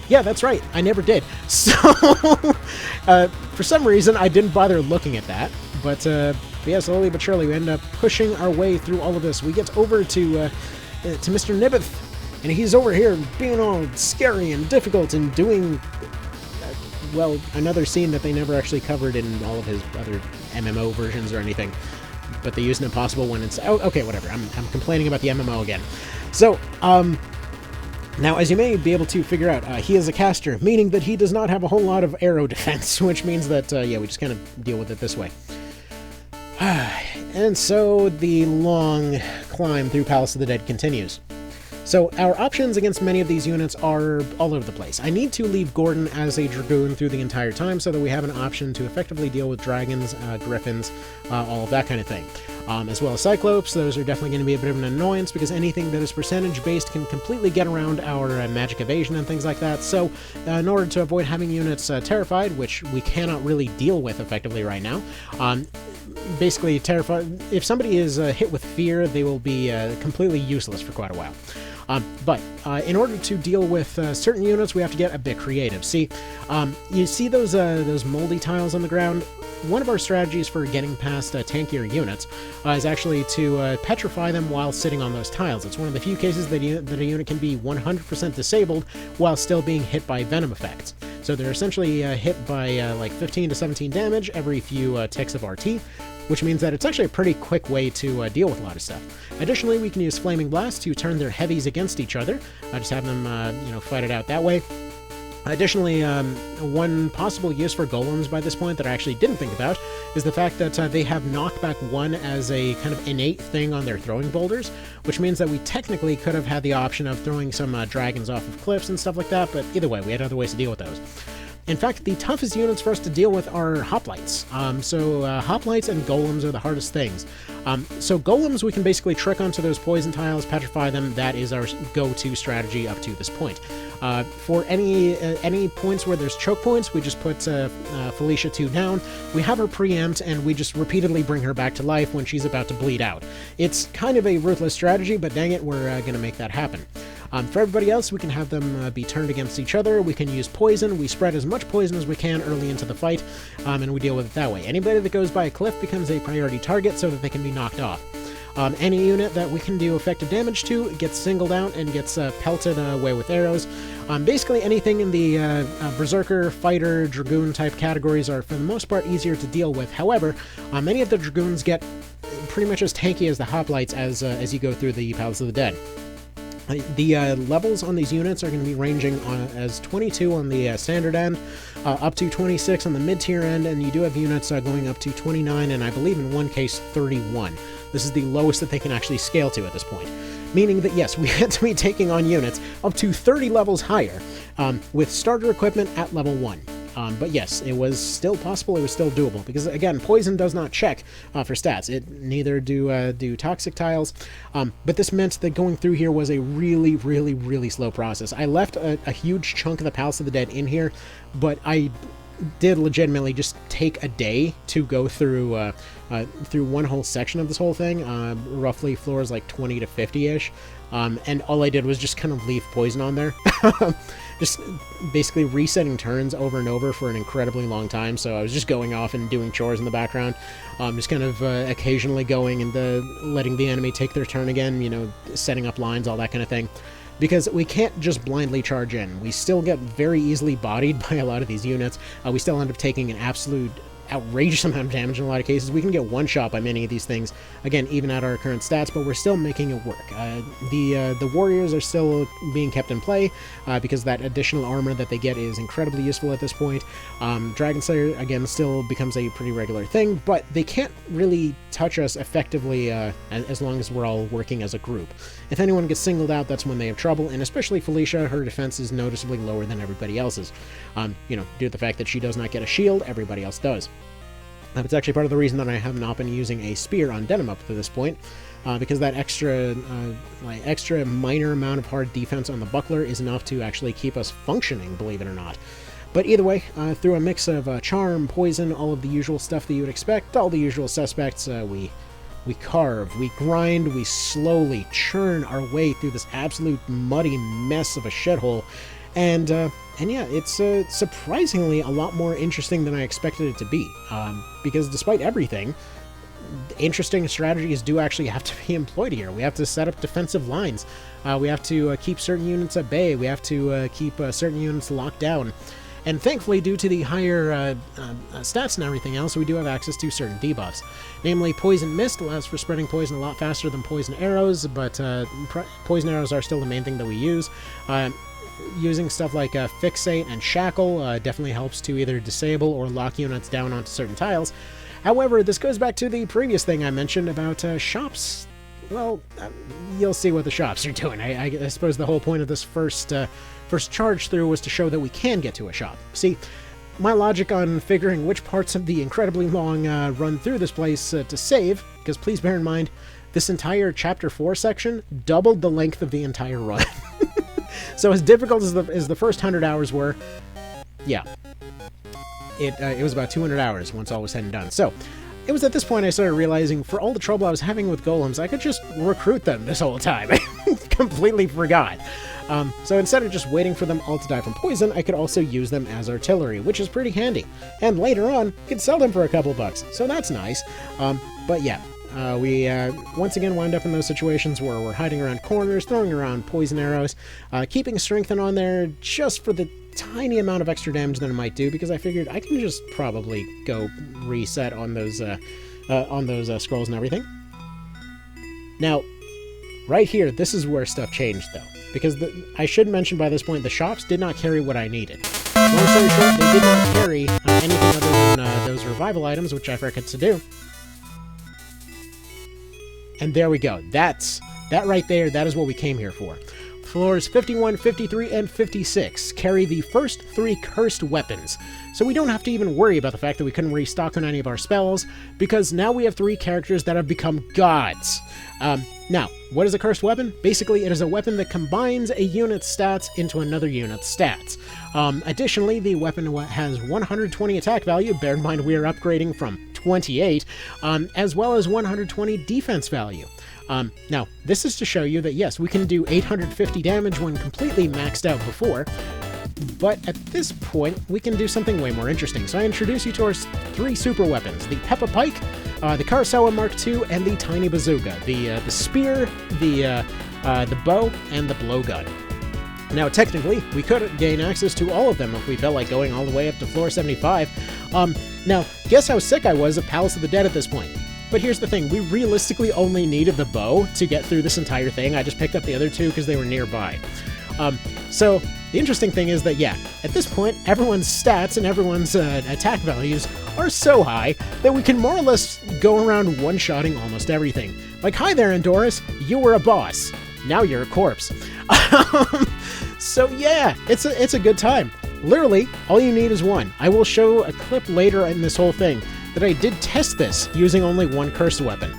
Yeah, that's right, I never did. So, for some reason, I didn't bother looking at that. But yeah, slowly but surely, we end up pushing our way through all of this. We get over to Mr. Nibbeth. And he's over here being all scary and difficult and doing, well, another scene that they never actually covered in all of his other MMO versions or anything. But they use an impossible when it's... Oh, okay, whatever. I'm complaining about the MMO again. So, now, as you may be able to figure out, he is a caster, meaning that he does not have a whole lot of arrow defense, which means that, yeah, we just kind of deal with it this way. And so the long climb through Palace of the Dead continues. So our options against many of these units are all over the place. I need to leave Gordon as a Dragoon through the entire time so that we have an option to effectively deal with Dragons, Griffins, all of that kind of thing. As well as Cyclopes, those are definitely going to be a bit of an annoyance because anything that is percentage-based can completely get around our magic evasion and things like that. So in order to avoid having units terrified, which we cannot really deal with effectively right now, basically terrified. If somebody is hit with fear, they will be completely useless for quite a while. But in order to deal with certain units, we have to get a bit creative. See, you see those moldy tiles on the ground? One of our strategies for getting past tankier units is actually to petrify them while sitting on those tiles. It's one of the few cases that a unit can be 100% disabled while still being hit by venom effects. So they're essentially hit by like 15 to 17 damage every few ticks of RT, which means that it's actually a pretty quick way to deal with a lot of stuff. Additionally, we can use Flaming Blast to turn their heavies against each other. Just have them, fight it out that way. Additionally, one possible use for golems by this point that I actually didn't think about is the fact that they have knockback 1 as a kind of innate thing on their throwing boulders, which means that we technically could have had the option of throwing some dragons off of cliffs and stuff like that, but either way, we had other ways to deal with those. In fact, the toughest units for us to deal with are hoplites. Hoplites and golems are the hardest things. So golems we can basically trick onto those poison tiles, petrify them. That is our go-to strategy up to this point. For any points where there's choke points, we just put Felicia 2 down. We have her preempt, and we just repeatedly bring her back to life when she's about to bleed out. It's kind of a ruthless strategy, but dang it, we're going to make that happen. For everybody else, we can have them be turned against each other. We can use poison. We spread as much poison as we can early into the fight, and we deal with it that way. Anybody that goes by a cliff becomes a priority target so that they can be knocked off. Any unit that we can do effective damage to gets singled out and gets pelted away with arrows. Basically anything in the Berserker, Fighter, Dragoon type categories are for the most part easier to deal with. However, many of the Dragoons get pretty much as tanky as the Hoplites as you go through the Palace of the Dead. The levels on these units are going to be ranging as 22 on the standard end, up to 26 on the mid-tier end, and you do have units going up to 29, and I believe in one case 31. This is the lowest that they can actually scale to at this point. Meaning that yes, we had to be taking on units up to 30 levels higher, with starter equipment at level 1. But yes, it was still possible, it was still doable, because again, poison does not check for stats. It neither do toxic tiles, but this meant that going through here was a really, really, really slow process. I left a huge chunk of the Palace of the Dead in here, but I did legitimately just take a day to go through one whole section of this whole thing, roughly floors like 20 to 50-ish, and all I did was just kind of leave poison on there. Just basically resetting turns over and over for an incredibly long time, so I was just going off and doing chores in the background, just kind of occasionally going and letting the enemy take their turn again, you know, setting up lines, all that kind of thing. Because we can't just blindly charge in. We still get very easily bodied by a lot of these units. We still end up taking an absolute outrageous amount of damage in a lot of cases. We can get one-shot by many of these things, again, even at our current stats, but we're still making it work. The warriors are still being kept in play, because that additional armor that they get is incredibly useful at this point. Dragon Slayer, again, still becomes a pretty regular thing, but they can't really touch us effectively as long as we're all working as a group. If anyone gets singled out, that's when they have trouble, and especially Felicia, her defense is noticeably lower than everybody else's. You know, due to the fact that she does not get a shield, everybody else does. It's actually part of the reason that I have not been using a spear on Denim up to this point, because that extra minor amount of hard defense on the buckler is enough to actually keep us functioning, believe it or not. But either way, through a mix of charm, poison, all of the usual stuff that you would expect, all the usual suspects, we carve, we grind, we slowly churn our way through this absolute muddy mess of a shithole, and yeah, it's surprisingly a lot more interesting than I expected it to be, because despite everything, interesting strategies do actually have to be employed here. We have to set up defensive lines, we have to keep certain units at bay, we have to keep certain units locked down, and thankfully, due to the higher stats and everything else, we do have access to certain debuffs. Namely, Poison Mist allows for spreading poison a lot faster than Poison Arrows, but Poison Arrows are still the main thing that we use. Using stuff like Fixate and Shackle definitely helps to either disable or lock units down onto certain tiles. However, this goes back to the previous thing I mentioned about shops. Well, you'll see what the shops are doing. I suppose the whole point of this first charge through was to show that we can get to a shop. See, my logic on figuring which parts of the incredibly long run through this place to save, because please bear in mind, this entire Chapter 4 section doubled the length of the entire run. So as difficult as the first 100 hours were, yeah, it was about 200 hours once all was said and done. So it was at this point I started realizing, for all the trouble I was having with golems, I could just recruit them this whole time. I completely forgot. So instead of just waiting for them all to die from poison, I could also use them as artillery, which is pretty handy. And later on, I could sell them for a couple bucks, so that's nice. But yeah, we once again wind up in those situations where we're hiding around corners, throwing around poison arrows, keeping Strengthen on there just for the tiny amount of extra damage that it might do, because I figured I can just probably go reset on those scrolls and everything. Now, right here, this is where stuff changed, though, because I should mention by this point, the shops did not carry what I needed. Long story short, they did not carry anything other than those revival items, which I forgot to do. And there we go. That right there, that is what we came here for. Floors 51, 53, and 56 carry the first 3 cursed weapons, so we don't have to even worry about the fact that we couldn't restock on any of our spells, because now we have 3 characters that have become gods. Now, what is a cursed weapon? Basically, it is a weapon that combines a unit's stats into another unit's stats. Additionally, the weapon has 120 attack value, bear in mind we are upgrading from 28, as well as 120 defense value. Now, this is to show you that yes, we can do 850 damage when completely maxed out before, but at this point, we can do something way more interesting. So I introduce you to our 3 super weapons, the Peppa Pike, the Kurosawa Mark II, and the Tiny Bazooka, the spear, the bow, and the blowgun. Now, technically, we could gain access to all of them if we felt like going all the way up to floor 75. Now, guess how sick I was of Palace of the Dead at this point? But here's the thing, we realistically only needed the bow to get through this entire thing. I just picked up the other two because they were nearby. So, the interesting thing is that, yeah, at this point, everyone's stats and everyone's attack values are so high that we can more or less go around one-shotting almost everything. Like, hi there, Endoris, you were a boss. Now you're a corpse. So yeah, it's a good time. Literally, all you need is one. I will show a clip later in this whole thing that I did test this using only one cursed weapon.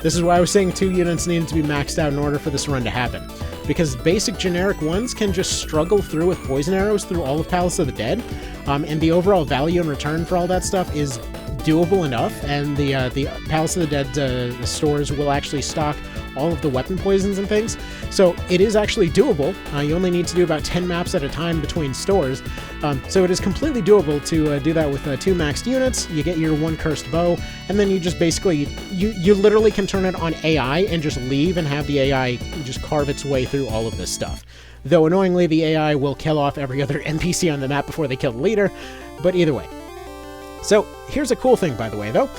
This is why I was saying 2 units needed to be maxed out in order for this run to happen. Because basic generic ones can just struggle through with poison arrows through all of Palace of the Dead, and the overall value in return for all that stuff is doable enough, and the Palace of the Dead stores will actually stock all of the weapon poisons and things, so it is actually doable. You only need to do about 10 maps at a time between stores, so it is completely doable to do that with 2 maxed units. You get your 1 cursed bow, and then you just basically, you literally can turn it on AI and just leave and have the AI just carve its way through all of this stuff. Though annoyingly, the AI will kill off every other NPC on the map before they kill the leader, but either way. So, here's a cool thing, by the way, though.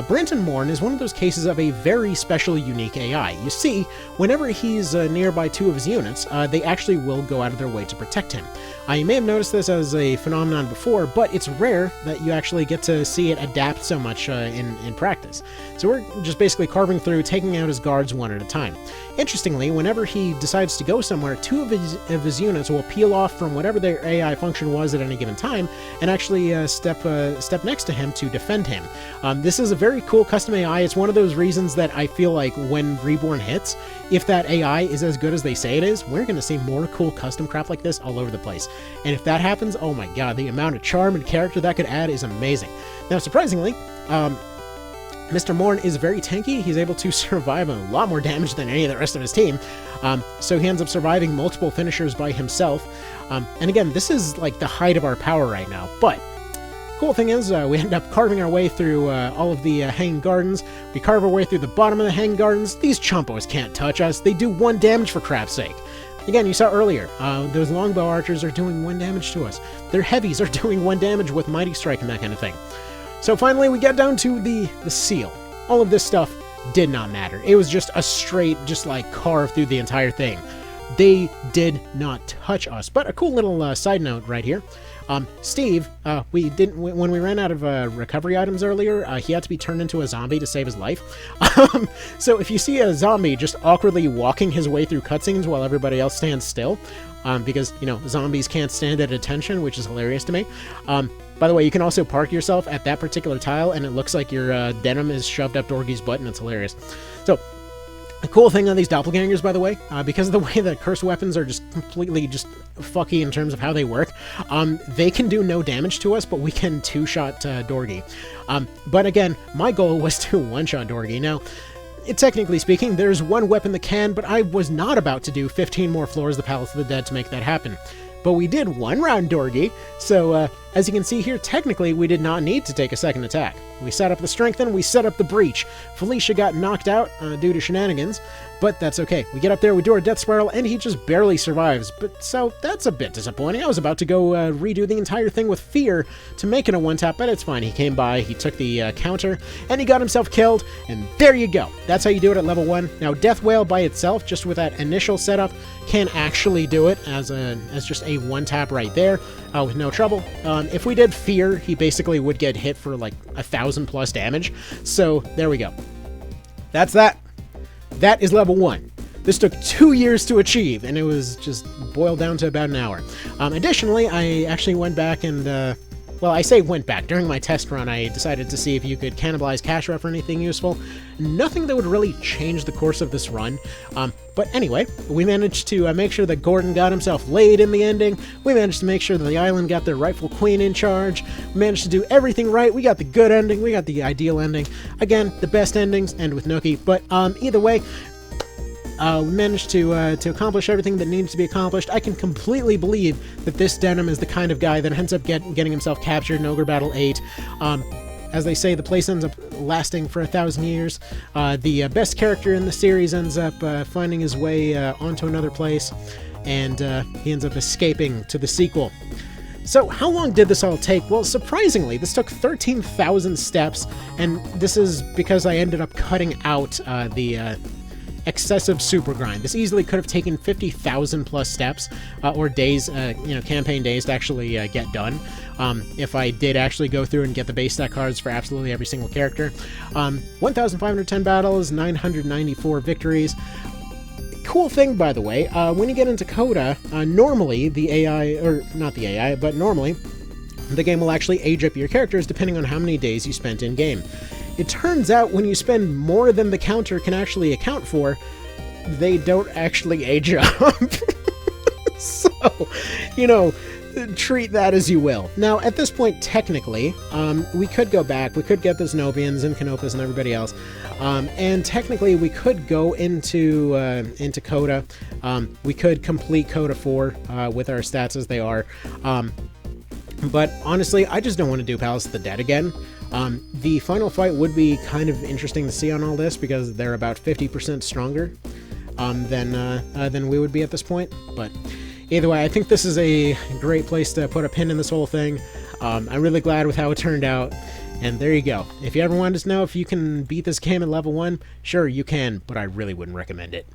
Brenton Morn is one of those cases of a very special, unique AI. You see, whenever he's nearby 2 of his units, they actually will go out of their way to protect him. You may have noticed this as a phenomenon before, but it's rare that you actually get to see it adapt so much in practice. So we're just basically carving through, taking out his guards one at a time. Interestingly, whenever he decides to go somewhere, 2 of his units will peel off from whatever their AI function was at any given time, and actually step next to him to defend him. This is a very cool custom AI. It's one of those reasons that I feel like when Reborn hits, if that AI is as good as they say it is, we're going to see more cool custom crap like this all over the place. And if that happens, oh my god, the amount of charm and character that could add is amazing. Now, surprisingly, Mr. Morn is very tanky. He's able to survive a lot more damage than any of the rest of his team. So he ends up surviving multiple finishers by himself. And again, this is like the height of our power right now. But cool thing is, we end up carving our way through all of the hanging gardens. We carve our way through the bottom of the hanging gardens. These chompos can't touch us. They do 1 damage for crap's sake. Again, you saw earlier, those longbow archers are doing 1 damage to us. Their heavies are doing 1 damage with Mighty Strike and that kind of thing. So finally, we get down to the seal. All of this stuff did not matter. It was just a straight, just like carve through the entire thing. They did not touch us. But a cool little side note right here. Steve, when we ran out of recovery items earlier, he had to be turned into a zombie to save his life. So if you see a zombie just awkwardly walking his way through cutscenes while everybody else stands still, because, you know, zombies can't stand at attention, which is hilarious to me. By the way, you can also park yourself at that particular tile, and it looks like your denim is shoved up Dorgy's butt, and it's hilarious. So, the cool thing on these doppelgangers, by the way, because of the way that cursed weapons are just completely just fucky in terms of how they work, they can do no damage to us, but we can 2-shot Dorgy. But again, my goal was to 1-shot Dorgy. Now, technically speaking, there's 1 weapon that can, but I was not about to do 15 more floors of the Palace of the Dead to make that happen. But we did 1 round Dorgy, so as you can see here, technically we did not need to take a second attack. We set up the Strengthen, we set up the Breach. Felicia got knocked out due to shenanigans, but that's okay. We get up there, we do our Death Spiral, and he just barely survives. But so that's a bit disappointing. I was about to go redo the entire thing with Fear to make it a 1-tap, but it's fine. He came by, he took the counter, and he got himself killed, and there you go. That's how you do it at level 1. Now, Death Whale by itself, just with that initial setup, can actually do it as just a 1-tap right there with no trouble. If we did Fear, he basically would get hit for like 1,000+ damage. So there we go. That's that. That is level 1. This took 2 years to achieve, and it was just boiled down to about an hour. Additionally, I actually went back and well, I say went back. During my test run, I decided to see if you could cannibalize cash ref or anything useful. Nothing that would really change the course of this run. But anyway, we managed to make sure that Gordon got himself laid in the ending. We managed to make sure that the island got their rightful queen in charge. We managed to do everything right. We got the good ending. We got the ideal ending. Again, the best endings end with Nookie. But either way, we managed to accomplish everything that needs to be accomplished. I can completely believe that this Denim is the kind of guy that ends up getting himself captured in Ogre Battle 8. As they say, the place ends up lasting for 1,000 years. The best character in the series ends up finding his way onto another place, and he ends up escaping to the sequel. So how long did this all take? Well, surprisingly, this took 13,000 steps, and this is because I ended up cutting out the excessive super grind. This easily could have taken 50,000 plus steps or days, campaign days to actually get done. If I did actually go through and get the base stat cards for absolutely every single character. 1,510 battles, 994 victories. Cool thing, by the way, when you get into Coda, normally the AI, or not the AI, but normally the game will actually age up your characters depending on how many days you spent in-game. It turns out when you spend more than the counter can actually account for, they don't actually age up. So, treat that as you will. Now, at this point, technically, we could go back. We could get the Zenobians and Canopus and everybody else. And technically, we could go into Coda. We could complete Coda 4 with our stats as they are. But honestly, I just don't want to do Palace of the Dead again. The final fight would be kind of interesting to see on all this because they're about 50% stronger than we would be at this point. But either way, I think this is a great place to put a pin in this whole thing. I'm really glad with how it turned out. And there you go. If you ever wanted to know if you can beat this game at level 1, sure, you can, but I really wouldn't recommend it.